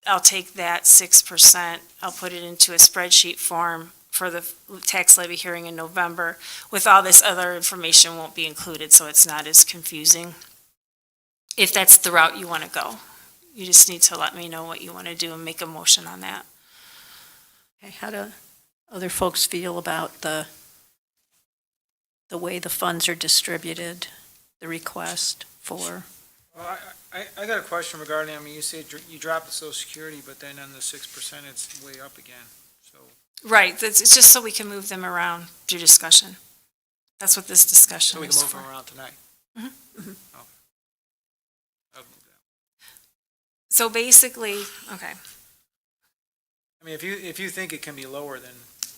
I'll take that 6%, I'll put it into a spreadsheet form for the tax levy hearing in November. With all this other information won't be included, so it's not as confusing. If that's the route you want to go, you just need to let me know what you want to do and make a motion on that. Okay, how do other folks feel about the way the funds are distributed, the request for? Well, I got a question regarding, I mean, you said you dropped the social security, but then on the 6%, it's way up again, so. Right, it's just so we can move them around through discussion. That's what this discussion So we is can move for. them around tonight? Mhm, mhm. Okay. I'll move that. So basically, okay, I mean, if you think it can be lower, then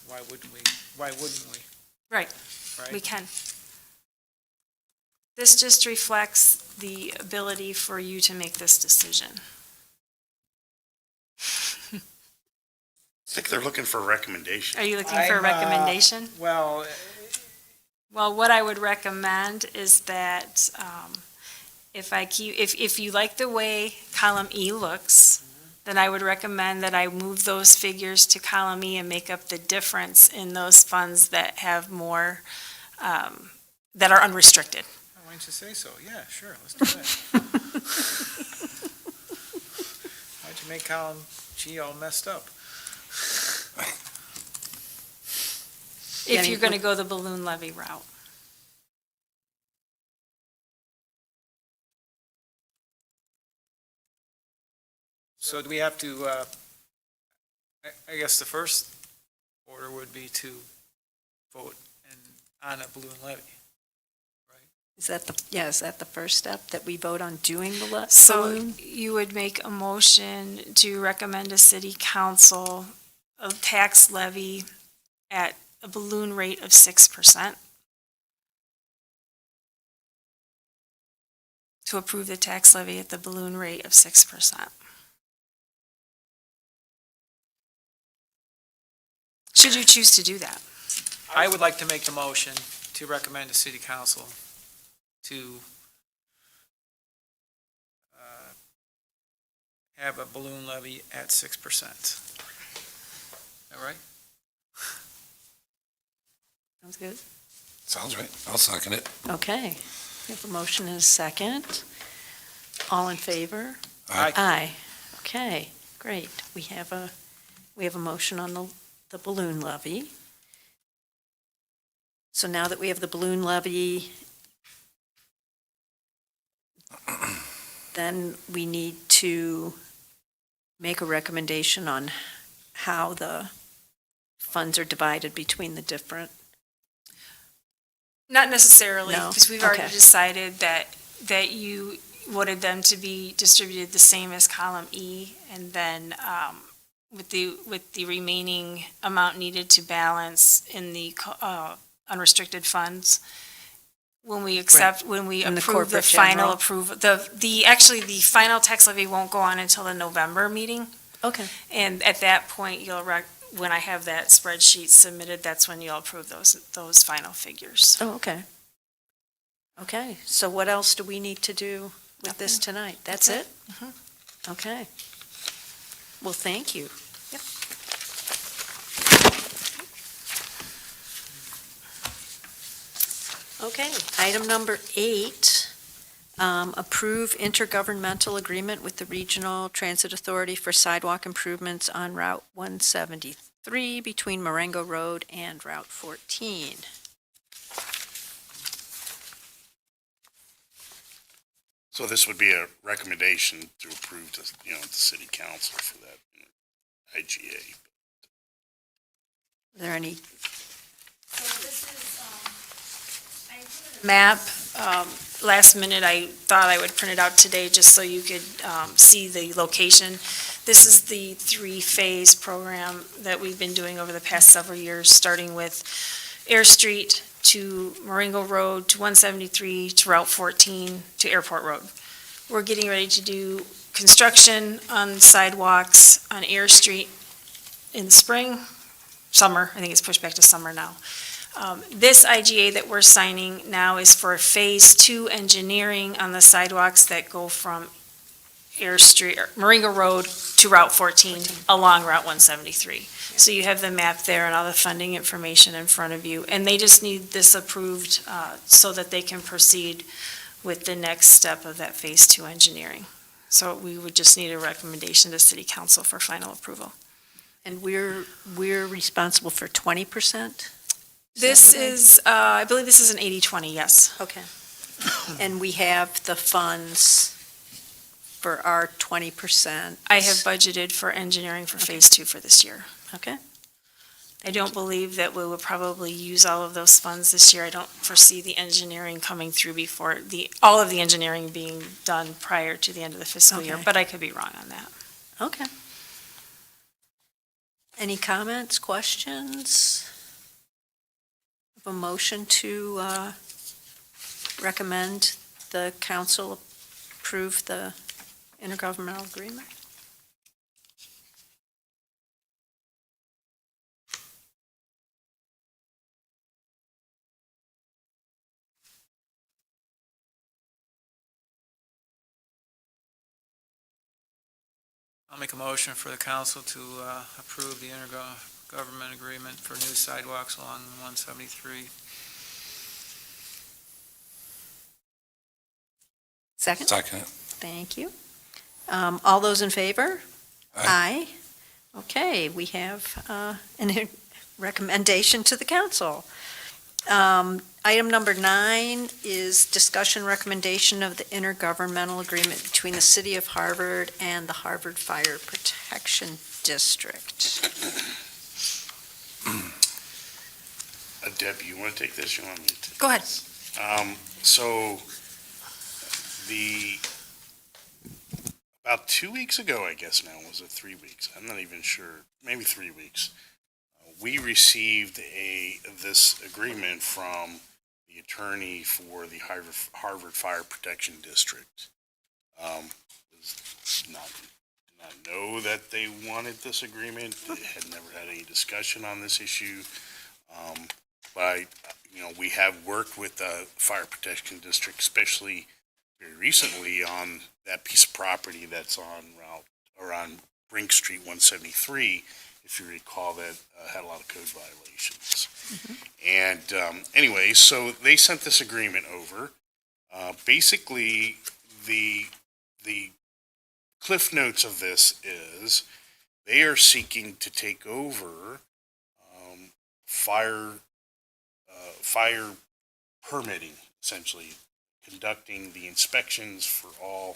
why wouldn't we? right, Right? we can. This just reflects the ability for you to make this decision. I think they're looking for a recommendation. Are you looking for a I'm, recommendation? Well, Well, what I would recommend is that if you like the way column E looks, then I would recommend that I move those figures to column E and make up the difference in those funds that have more, that are unrestricted. why don't you say so? Yeah, sure, let's do that. Why'd you make column G all messed up? If you're going to go the balloon levy route. So do we have to, I guess the first order would be to vote on a balloon levy. Is that the first step, that we vote on doing the So balloon? you would make a motion to recommend to city council a tax levy at a balloon rate of 6%. To approve the tax levy at the balloon rate of 6%. Should you choose to do that? I would like to make the motion to recommend to city council to have a balloon levy at 6%. All right? Sounds good. Sounds right. I'll second it. Okay. We have a motion and a second. All in favor? Aye. Aye. Okay, great. We have a motion on the balloon levy. So now that we have the balloon levy, then we need to make a recommendation on how the funds are divided between the different. Not necessarily, No? because we've already Okay. decided that you wanted them to be distributed the same as column E, and then with the remaining amount needed to balance in the unrestricted funds, when we approve the corporate final general. approval, actually, the final tax levy won't go on until the November meeting. Okay. And at that point, when I have that spreadsheet submitted, that's when you'll approve those final figures. Oh, okay. Okay, so what else do we need to do with this tonight? That's it? Mhm. Okay. Well, thank you. Yep. Okay, item number 8, approve intergovernmental agreement with the Regional Transit Authority for sidewalk improvements on Route 173 between Marengo Road and Route 14. So this would be a recommendation to approve to, the city council for that IGA. Are there any, Map, last minute, I thought I would print it out today just so you could see the location. This is the 3-phase program that we've been doing over the past several years, starting with Air Street to Marengo Road to 173 to Route 14 to Airport Road. We're getting ready to do construction on sidewalks on Air Street in the spring, summer, I think it's pushed back to summer now. This IGA that we're signing now is for Phase 2 engineering on the sidewalks that go from Air Street, or Marengo Road to Route 14 along Route 173. So you have the map there and all the funding information in front of you, and they just need this approved so that they can proceed with the next step of that Phase 2 engineering. So we would just need a recommendation to City Council for final approval. and we're responsible for 20%? This is, I believe this is an 80-20, yes. Okay. And we have the funds for our 20%? I have budgeted for engineering for Phase 2 for this year. Okay. I don't believe that we will probably use all of those funds this year. I don't foresee the engineering coming through before, all of the engineering being done prior to the end of the fiscal year, Okay. but I could be wrong on that. Okay. Any comments, questions? Have a motion to recommend the council approve the intergovernmental agreement? I'll make a motion for the council to approve the intergovernment agreement for new sidewalks along 173. Second? Second. Thank you. All those in favor? Aye. Okay, we have a recommendation to the council. Item number 9 is discussion recommendation of the intergovernmental agreement between the City of Harvard and the Harvard Fire Protection District. Debi, you want to take this? You want me to? Go ahead. So about 2 weeks ago, I guess now, was it 3 weeks? I'm not even sure, maybe 3 weeks. We received this agreement from the attorney for the Harvard Fire Protection District. Did not know that they wanted this agreement. They had never had any discussion on this issue. But, we have worked with the Fire Protection District, especially very recently on that piece of property that's on Brink Street 173. If you recall, that had a lot of code violations. And anyway, so they sent this agreement over. Basically, the cliff notes of this is they are seeking to take over fire permitting, essentially, conducting the inspections for all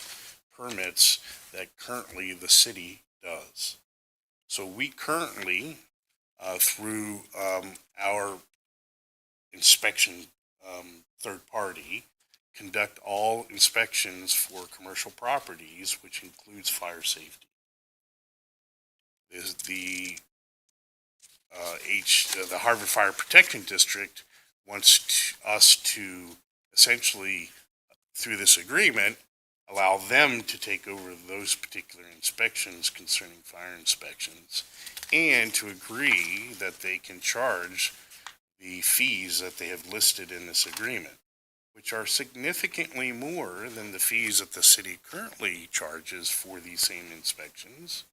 permits that currently the city does. So we currently, through our inspection third party, conduct all inspections for commercial properties, which includes fire safety. The Harvard Fire Protection District wants us to essentially, through this agreement, allow them to take over those particular inspections concerning fire inspections, and to agree that they can charge the fees that they have listed in this agreement, which are significantly more than the fees that the city currently charges for these same inspections.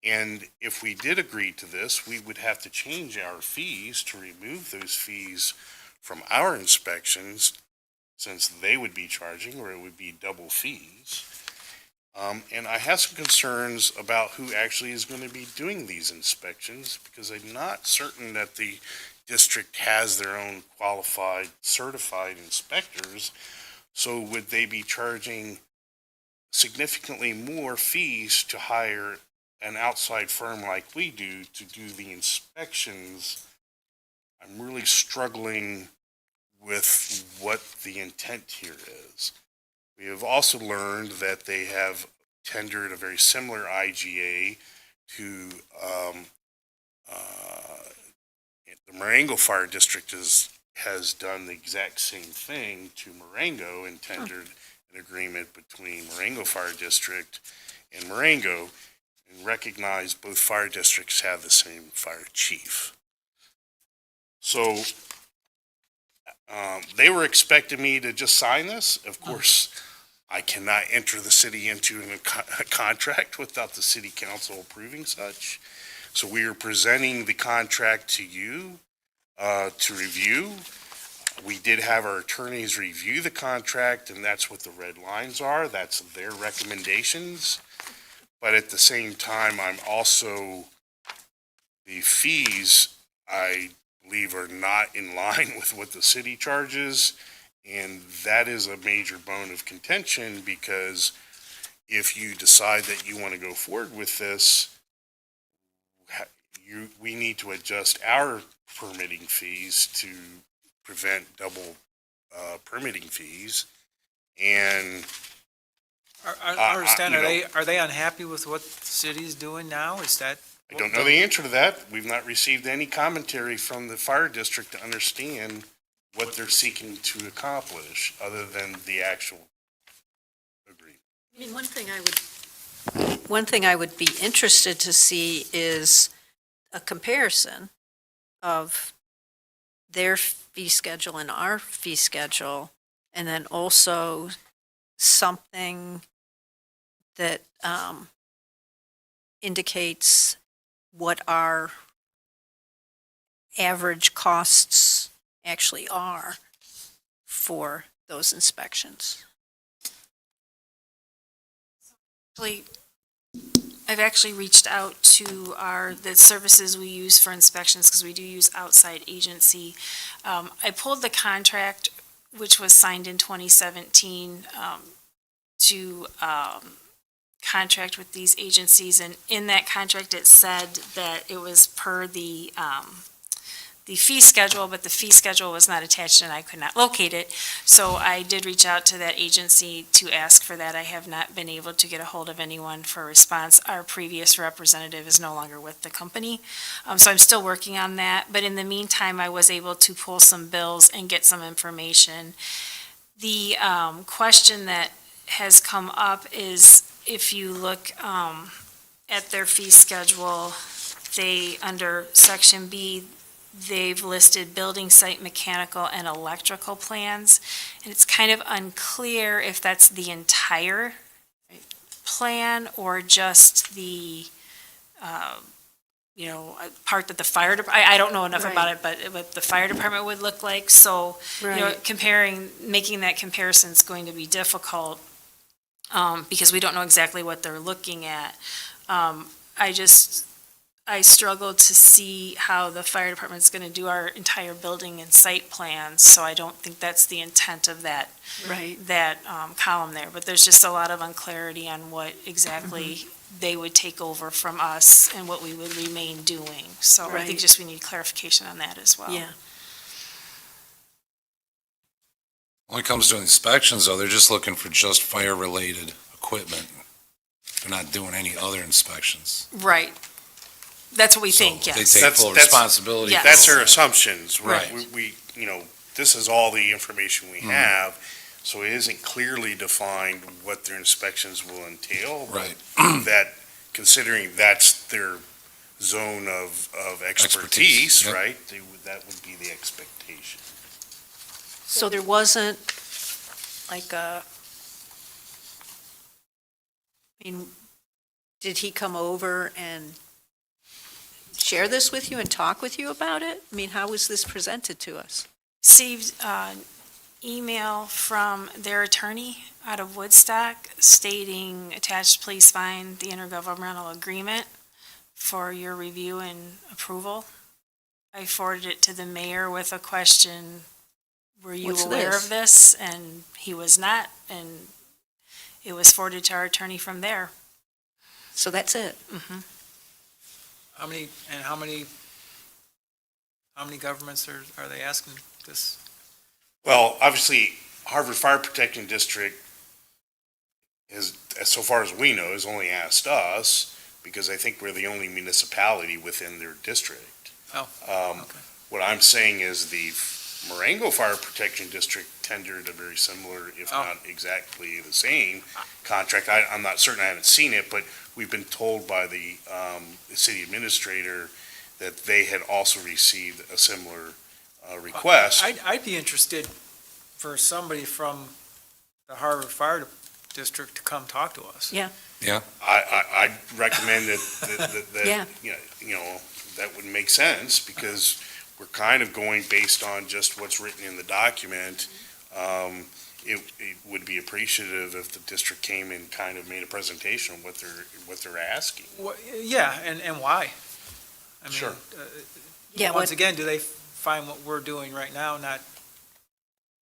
And if we did agree to this, we would have to change our fees to remove those fees from our inspections, since they would be charging, or it would be double fees. And I have some concerns about who actually is going to be doing these inspections, because I'm not certain that the district has their own qualified, certified inspectors. So would they be charging significantly more fees to hire an outside firm like we do to do the inspections? I'm really struggling with what the intent here is. We have also learned that they have tendered a very similar IGA to the Marengo Fire District has done the exact same thing to Marengo and tendered an agreement between Marengo Fire District and Marengo, and recognized both fire districts have the same fire chief. So they were expecting me to just sign this. Of course, I cannot enter the city into a contract without the city council approving such. So we are presenting the contract to you to review. We did have our attorneys review the contract, and that's what the red lines are. That's their recommendations. But at the same time, the fees, I believe, are not in line with what the city charges. And that is a major bone of contention, because if you decide that you want to go forward with this, we need to adjust our permitting fees to prevent double permitting fees. And I understand, you know, are they unhappy with what the city's doing now? Is that? I don't know the answer to that. We've not received any commentary from the fire district to understand what they're seeking to accomplish, other than the actual agreement. I mean, one thing I would be interested to see is a comparison of their fee schedule and our fee schedule, and then also something that indicates what our average costs actually are for those inspections. I've actually reached out to the services we use for inspections, because we do use outside agency. I pulled the contract, which was signed in 2017, to contract with these agencies, and in that contract it said that it was per the fee schedule, but the fee schedule was not attached and I could not locate it. So I did reach out to that agency to ask for that. I have not been able to get a hold of anyone for a response. Our previous representative is no longer with the company. So I'm still working on that. But in the meantime, I was able to pull some bills and get some information. The question that has come up is, if you look at their fee schedule, they, under section B, they've listed building site mechanical and electrical plans, and it's kind of unclear if that's the entire plan or just the, part that the fire, I don't know enough about it, but what the fire department would look like. So, making that comparison is going to be difficult, because we don't know exactly what they're looking at. I struggle to see how the fire department's going to do our entire building and site plans, so I don't think that's the intent of that column there. But there's just a lot of unclarity on what exactly they would take over from us and what we would remain doing. So I think just we need clarification on that as well. Yeah. When it comes to inspections, though, they're just looking for just fire-related equipment. They're not doing any other inspections. Right. That's what we So think, yes. They take full responsibility. Yes. That's their assumptions. Right. We this is all the information we have. So it isn't clearly defined what their inspections will entail. but Right. That, considering that's their zone of expertise, yep. right? That would be the expectation. So there wasn't like did he come over and share this with you and talk with you about it? I mean, how was this presented to us? Received an email from their attorney out of Woodstock stating attached, please find the intergovernmental agreement for your review and approval. I forwarded it to the mayor with a question, were you What's aware this? of this? And he was not, and it was forwarded to our attorney from there. So that's it. How many governments are they asking this? Well, obviously, Harvard Fire Protection District is, so far as we know, has only asked us because I think we're the only municipality within their district. Oh, Um, okay. What I'm saying is the Marengo Fire Protection District tendered a very similar, if Oh. not exactly the same contract. I'm not certain, I haven't seen it, but we've been told by the city administrator that they had also received a similar request. I'd be interested for somebody from the Harvard Fire District to come talk to us. Yeah. I'd recommend that, Yeah. you know, that would make sense because we're kind of going based on just what's written in the document. It would be appreciative if the district came and kind of made a presentation of what they're asking. Yeah, and why? I mean, Sure. Yeah, Once what- again, do they find what we're doing right now not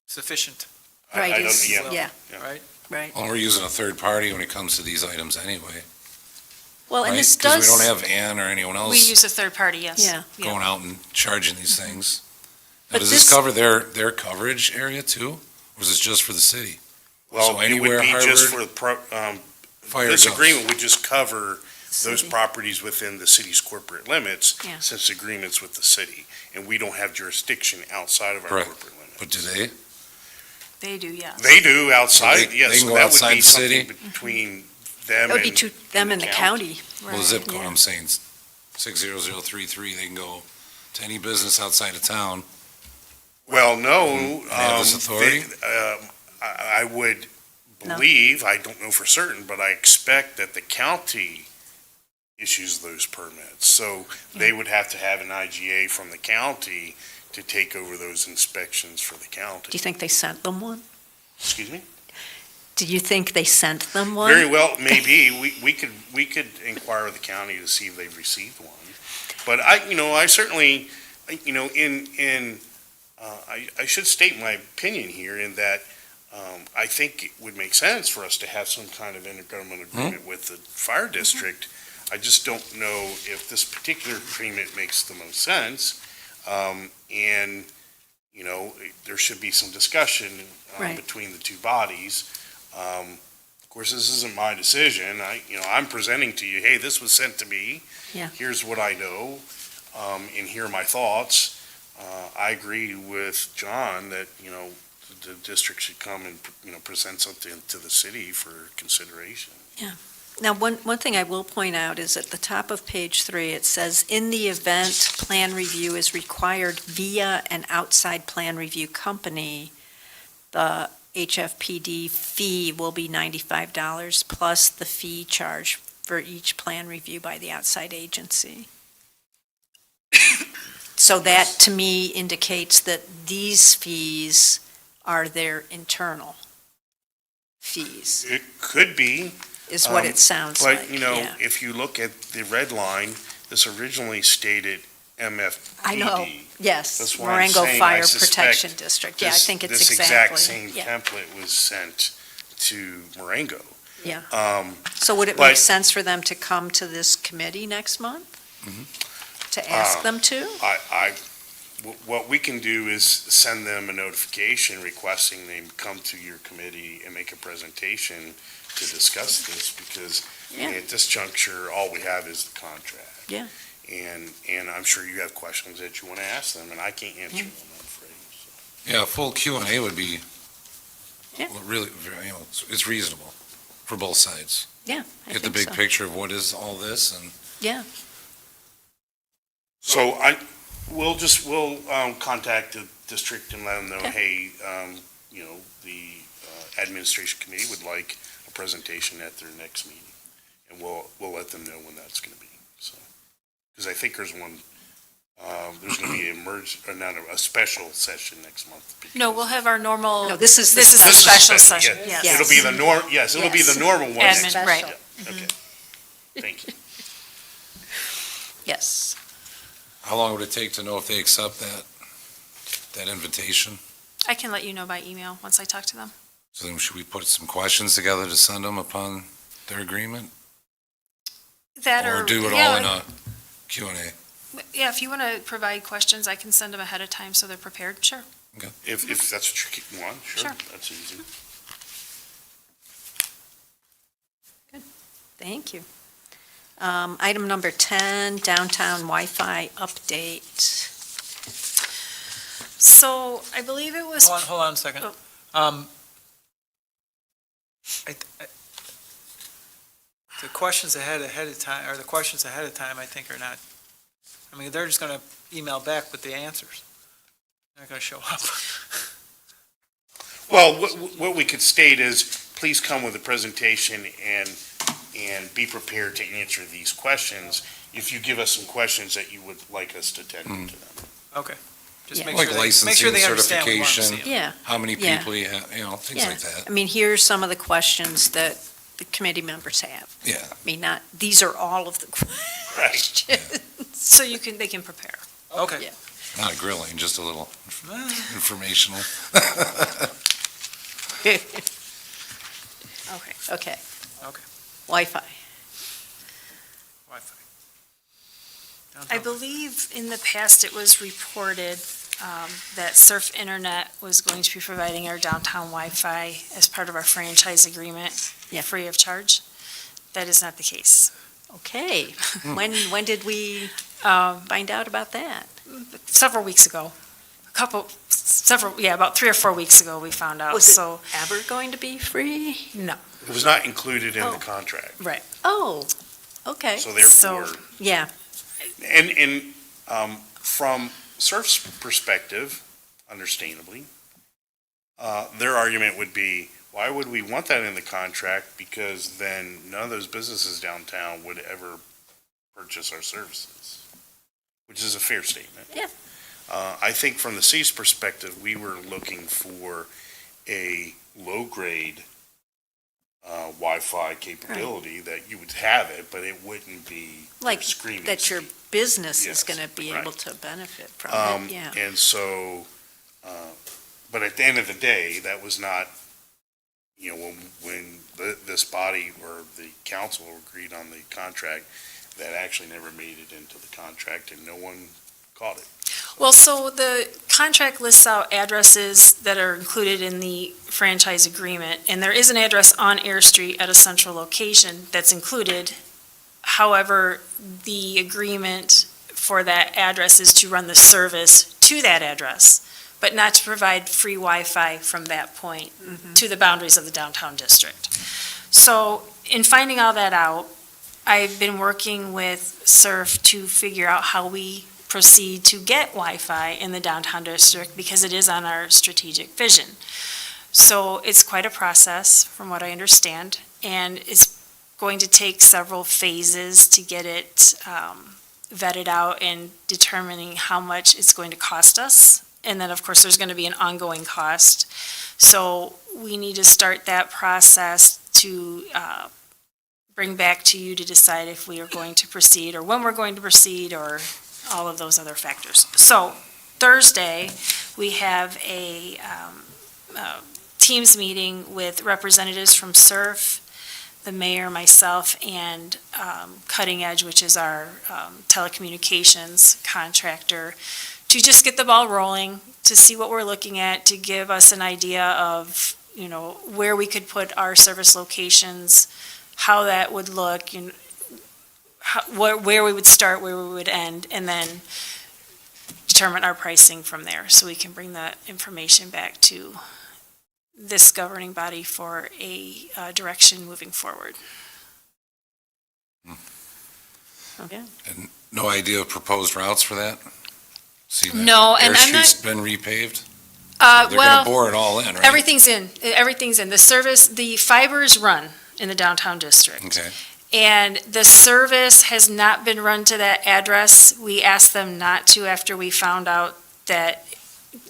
sufficient, Right, I don't, is- yeah. yeah, right? right. Well, we're using a third party when it comes to these items anyway, Well, and right? this Because does. we don't have Ann or anyone We else use a third party, yes. Yeah. going out and charging these things. Now, But does this this- cover their coverage area too? Or is this just for the city? Well, So it anywhere would be just Harvard for Fire this goes. agreement would just cover those City. properties within the city's corporate limits, Yeah. since the agreement's with the city, and we don't have jurisdiction outside of our Correct. corporate limits. But do they? They do, yes. They do outside, So they yes, can so go that would outside be the something city? between them That would be and. to them in the county. Well, the zip code, Yeah. I'm saying, 60033, they can go to any business outside of town. Well, no. And have this authority? I would No. believe, I don't know for certain, but I expect that the county issues those permits. So they would have to have an IGA from the county to take over those inspections for the Do you county. think they sent them one? Excuse me? Do you think they sent them one? Very well, maybe. We could inquire with the county to see if they've received one. But I certainly, I should state my opinion here in that I think it would make sense for us to have some kind of intergovernmental agreement with the fire district. I just don't know if this particular agreement makes the most sense. And, there should be some discussion Right. between the two bodies. Of course, this isn't my decision. I'm presenting to you, hey, this was sent to me. Yeah. Here's what I know, and here are my thoughts. I agree with John that, the district should come and, present something to the city for consideration. Now, one thing I will point out is at the top of page 3, it says, in the event plan review is required via an outside plan review company, the HFPD fee will be $95 plus the fee charged for each plan review by the outside agency. So that, to me, indicates that these fees are their internal fees, It could be, is what it sounds like. but, yeah. if you look at the red line, this originally stated MFPD. I know, yes, That's why I'm Marengo saying I Fire suspect Protection District, yeah, I think it's exactly. This exact same yeah. template was sent to Marengo. Yeah. Um, So would it but- make sense for them to come to this committee next month? To ask them to? What we can do is send them a notification requesting they come to your committee and make a presentation to discuss this, because at this juncture, all we have is the contract. Yeah. And I'm sure you have questions that you want to ask them, and I can't answer them, I'm afraid. So. Yeah, a full Q&A would be Yeah. really, it's reasonable for both sides. Yeah, I Get the think big so. picture of what is all this and Yeah, So we'll contact the district and let them know, Okay. hey, the administration committee would like a presentation at their next meeting. And we'll let them know when that's gonna be, so. Because I think there's one, there's gonna be a special session next month. No, we'll have our normal. No, this is the This is a special. special session, Yeah. yes. It'll be the it'll be the Yes. normal one. Admin, next- right. Yeah, okay. Thank you. yes. how long would it take to know if they accept that invitation? I can let you know by email once I talk to them. So then should we put some questions together to send them upon their agreement? That Or do it all yeah, in a Q&A? Yeah, if you want to provide questions, I can send them ahead of time so they're prepared, sure. If that's what you want, sure, Sure. that's easy. Thank you. Item number 10, downtown Wi-Fi update. So I believe it was. Hold on a second. Oh. The questions ahead of time, or the questions ahead of time, I think are not, I mean, they're just gonna email back with the answers. They're not gonna show up. Well, what we could state is, please come with a presentation and be prepared to answer these questions if you give us some questions that you would like us to attend to them. Okay. Just Yeah. make Like sure make sure licensing, they understand we want to see certification. them. Yeah, How many Yeah. people you have, things yeah. like that. I mean, here's some of the questions that the committee members have. Yeah. I mean, these are all of the Right. questions. So they can prepare. Okay. Yeah. Not a grilling, just a little informational. Okay. Okay. Okay. Wi-Fi. Wi-Fi. I believe in the past it was reported that Surf Internet was going to be providing our downtown Wi-Fi as part of our franchise agreement, Yeah. free of charge. That is not the case. Okay. When did we find out about that? Several weeks ago, about 3 or 4 weeks ago, we found out, Was it so, ever going to be free? no, It was not included in Oh. the contract, right. Oh, okay. so therefore, Yeah, and from Surf's perspective, understandably, their argument would be, why would we want that in the contract? Because then none of those businesses downtown would ever purchase our services, which is a fair statement. Yeah. I think from the city's perspective, we were looking for a low-grade Wi-Fi capability that you would have it, but it wouldn't be like screaming that your speed. business is Yes, going to be right. able to benefit from it, yeah. And so, but at the end of the day, that was not, when this body or the council agreed on the contract, that actually never made it into the contract and no one caught it. Well, so the contract lists out addresses that are included in the franchise agreement, and there is an address on Air Street at a central location that's included. However, the agreement for that address is to run the service to that address, but not to provide free Wi-Fi from that point to the boundaries of the downtown district. So in finding all that out, I've been working with SURF to figure out how we proceed to get Wi-Fi in the downtown district because it is on our strategic vision. So it's quite a process, from what I understand, and it's going to take several phases to get it vetted out and determining how much it's going to cost us. And then, of course, there's going to be an ongoing cost. So we need to start that process to bring back to you to decide if we are going to proceed or when we're going to proceed or all of those other factors. So Thursday, we have a Teams meeting with representatives from SURF, the mayor, myself, and Cutting Edge, which is our telecommunications contractor, to just get the ball rolling, to see what we're looking at, to give us an idea of, where we could put our service locations, how that would look, where we would start, where we would end, and then determine our pricing from there, so we can bring that information back to this governing body for a direction moving forward. Okay. And no idea of proposed routes for that? See, that No, and Air I'm not- Street's been repaved? They're gonna Well, bore it all in, right? everything's in. The service, the fibers run in the downtown district. Okay, And the service has not been run to that address. We asked them not to after we found out that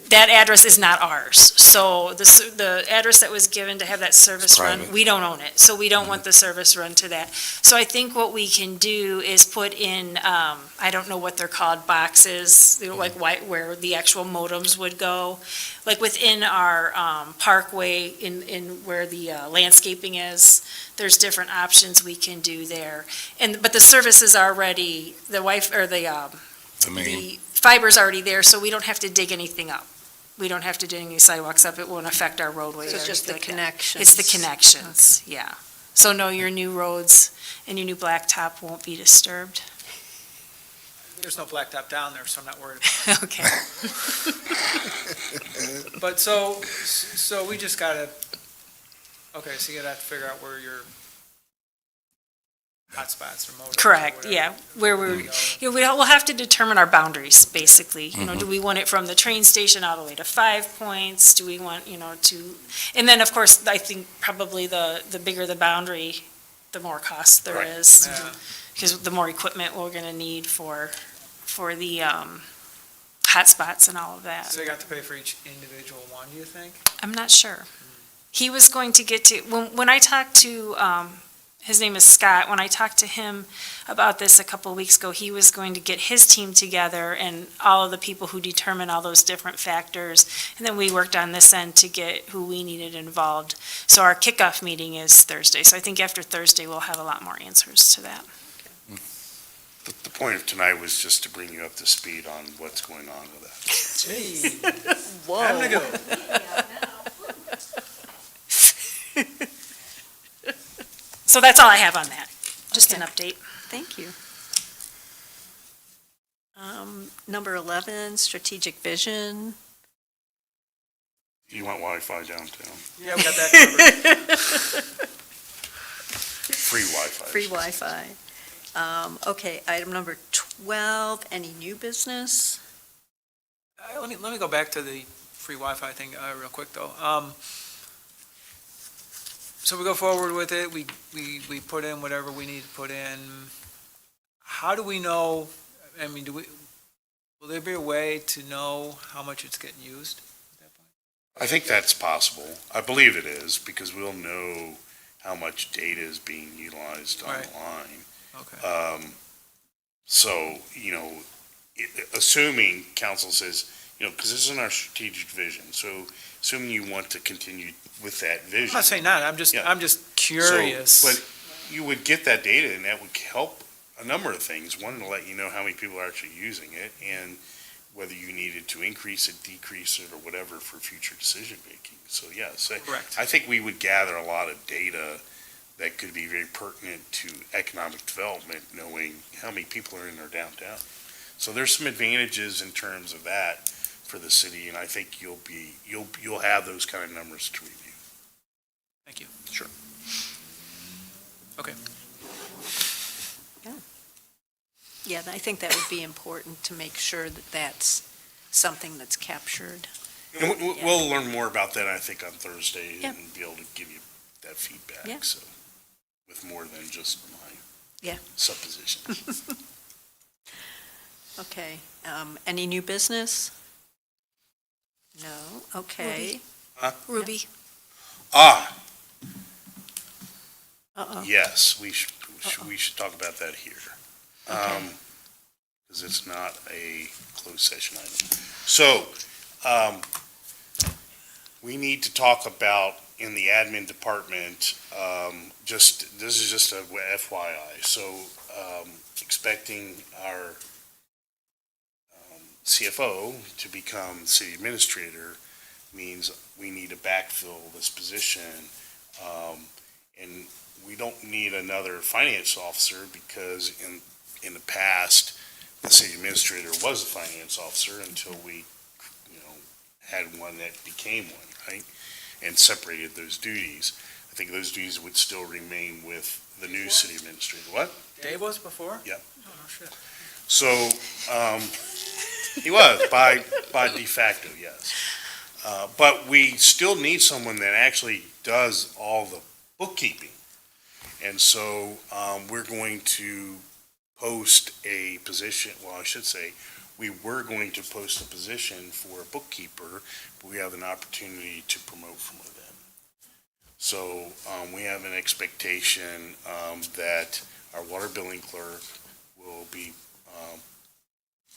that address is not ours. So the address that was given to have that service run, Private. we don't own it. So we don't want the service run to that. So I think what we can do is put in, I don't know what they're called, boxes, like where the actual modems would go. Like within our parkway in where the landscaping is, there's different options we can do there. But the service is already, the the main, the fiber's already there, so we don't have to dig anything up. We don't have to do any sidewalks up. It won't affect our roadway. So or it's just the anything like that. connections. It's the connections, yeah. So no, your new roads and your new blacktop won't be disturbed. There's no blacktop down there, so I'm not worried about Okay. it. But so we just gotta, okay, so you gotta have to figure out where your hotspots or modems. or Correct, whatever. yeah. Where we're, You know, we'll have to determine our boundaries, basically. You Mm-hmm. know, do we want it from the train station all the way to 5 Points? Do we want, to, and then, of course, I think probably the bigger the boundary, the more cost there Right. is. Yeah. Because the more equipment we're gonna need for the hotspots and all of that. So you got to pay for each individual one, do you think? I'm not sure. He was going to get to, when I talked to, his name is Scott, when I talked to him about this a couple of weeks ago, he was going to get his team together and all of the people who determine all those different factors. And then we worked on this end to get who we needed involved. So our kickoff meeting is Thursday. So I think after Thursday, we'll have a lot more answers to that. The point of tonight was just to bring you up to speed on what's going on with that. Gee, Whoa. time to go. So that's all I have on that. Just an update. Thank you. Number 11, strategic vision. You want Wi-Fi downtown? Yeah, we got that covered. Free Wi-Fi. Free Wi-Fi. Okay, item number 12, any new business? Let me go back to the free Wi-Fi thing real quick, though. So we go forward with it, we put in whatever we need to put in. How do we know, I mean, will there be a way to know how much it's getting used at that point? I think that's possible. I believe it is, because we'll know how much data is being utilized Right. online. Okay, So, assuming council says, because this is in our strategic vision, so assuming you want to continue with that vision. I'm not saying that, I'm just curious. So, but you would get that data, and that would help a number of things. One, to let you know how many people are actually using it, and whether you needed to increase it, decrease it, or whatever for future decision making. So, yes, Correct. I think we would gather a lot of data that could be very pertinent to economic development, knowing how many people are in our downtown. So there's some advantages in terms of that for the city, and I think you'll have those kind of numbers to review. Thank you. Sure. Okay. Yeah, I think that would be important to make sure that that's something that's captured. And we'll learn more about that, I think, on Thursday, Yep. and be able to give you that feedback, Yeah. so, with more than just my Yeah. suppositions. Okay, any new business? No, okay. Ruby? Ah, Uh-oh, yes, we should talk about that here. Because it's not a closed session item. So, we need to talk about in the admin department, this is just a FYI, so, expecting our CFO to become city administrator means we need to backfill this position. And we don't need another finance officer because in the past, the city administrator was a finance officer until we, had one that became one, right? and separated those duties. I think those duties would still remain with the new city administrator. What? Dave was before? Yeah. Oh, no shit. So, he was, by de facto, yes. But we still need someone that actually does all the bookkeeping. And so, we're going to post a position, well, I should say, we were going to post a position for a bookkeeper, but we have an opportunity to promote from within. So, we have an expectation, that our water billing clerk will be,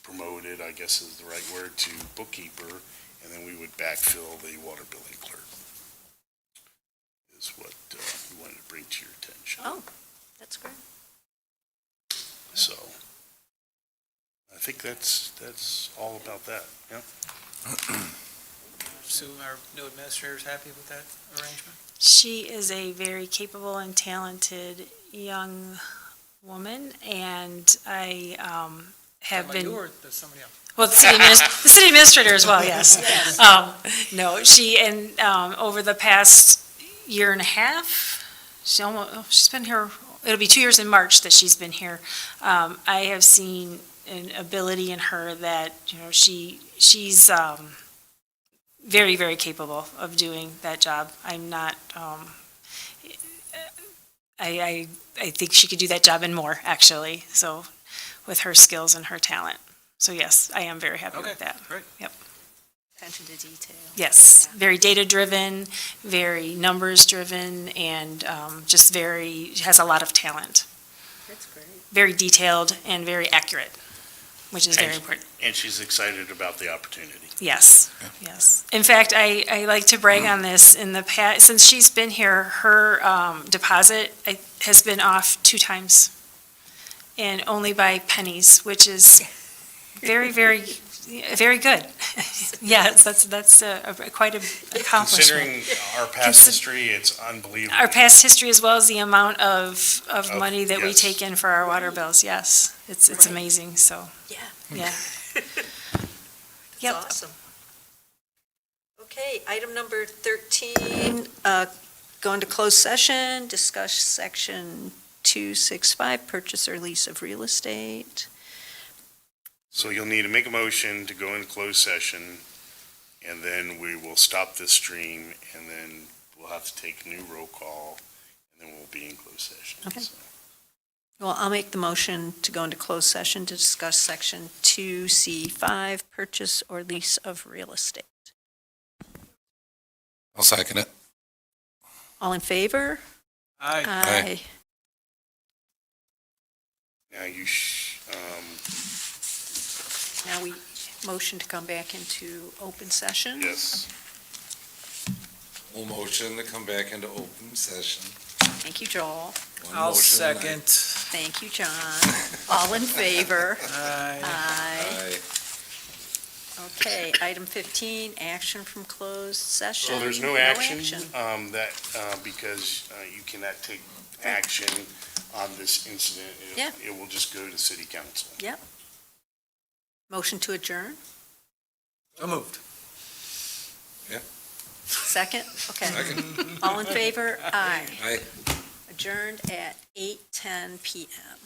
promoted, I guess is the right word, to bookkeeper, and then we would backfill the water billing clerk. Is what, we wanted to bring to your attention. Oh, that's great. So, I think that's all about that, yeah. So our new administrator's happy with that arrangement? She is a very capable and talented young woman, and I have About you been, or somebody else? well, the city administrator as well, yes. No, she, and over the past year and a half, she's been here, it'll be 2 years in March that she's been here. I have seen an ability in her that, you know, she's very, very capable of doing that job. I'm not, I think she could do that job and more, actually, so, with her skills and her talent. So yes, I am very happy Okay, with that. great. Yep. Attention to detail. Yes, very data-driven, very numbers-driven, and just very, has a lot of talent. That's great. Very detailed and very accurate, which is very important. And she's excited about the opportunity. Yes, yes. In fact, I like to brag on this. In the past, since she's been here, her deposit has been off 2 times, and only by pennies, which is very, very, very good. Yes, that's quite an accomplishment. Considering our past history, it's unbelievable. Our past history, as well as the amount of money that we yes. take in for our water bills, yes. It's Right. amazing, so, Yeah, yeah. that's Yep. awesome. Okay, item number 13, go into closed session, discuss section 265, purchase or lease of real estate. So you'll need to make a motion to go into closed session, and then we will stop this stream, and then we'll have to take a new roll call, and then we'll be in closed session. Okay. So, Well, I'll make the motion to go into closed session to discuss section 2C5, purchase or lease of real estate. I'll second it. All in favor? Aye. Now Now we motion to come back into open session. yes. We'll motion to come back into open session. Thank you, Joel. One I'll motion tonight. second. Thank you, John. All in favor? Aye. Aye. Aye. Okay, item 15, action from closed session. So there's no action, because you cannot take action on this incident. Yeah. It will just go to city council. Motion to adjourn? So moved. Second? Okay. Second. All in favor? Aye. Aye. Adjourned at 8:10 PM.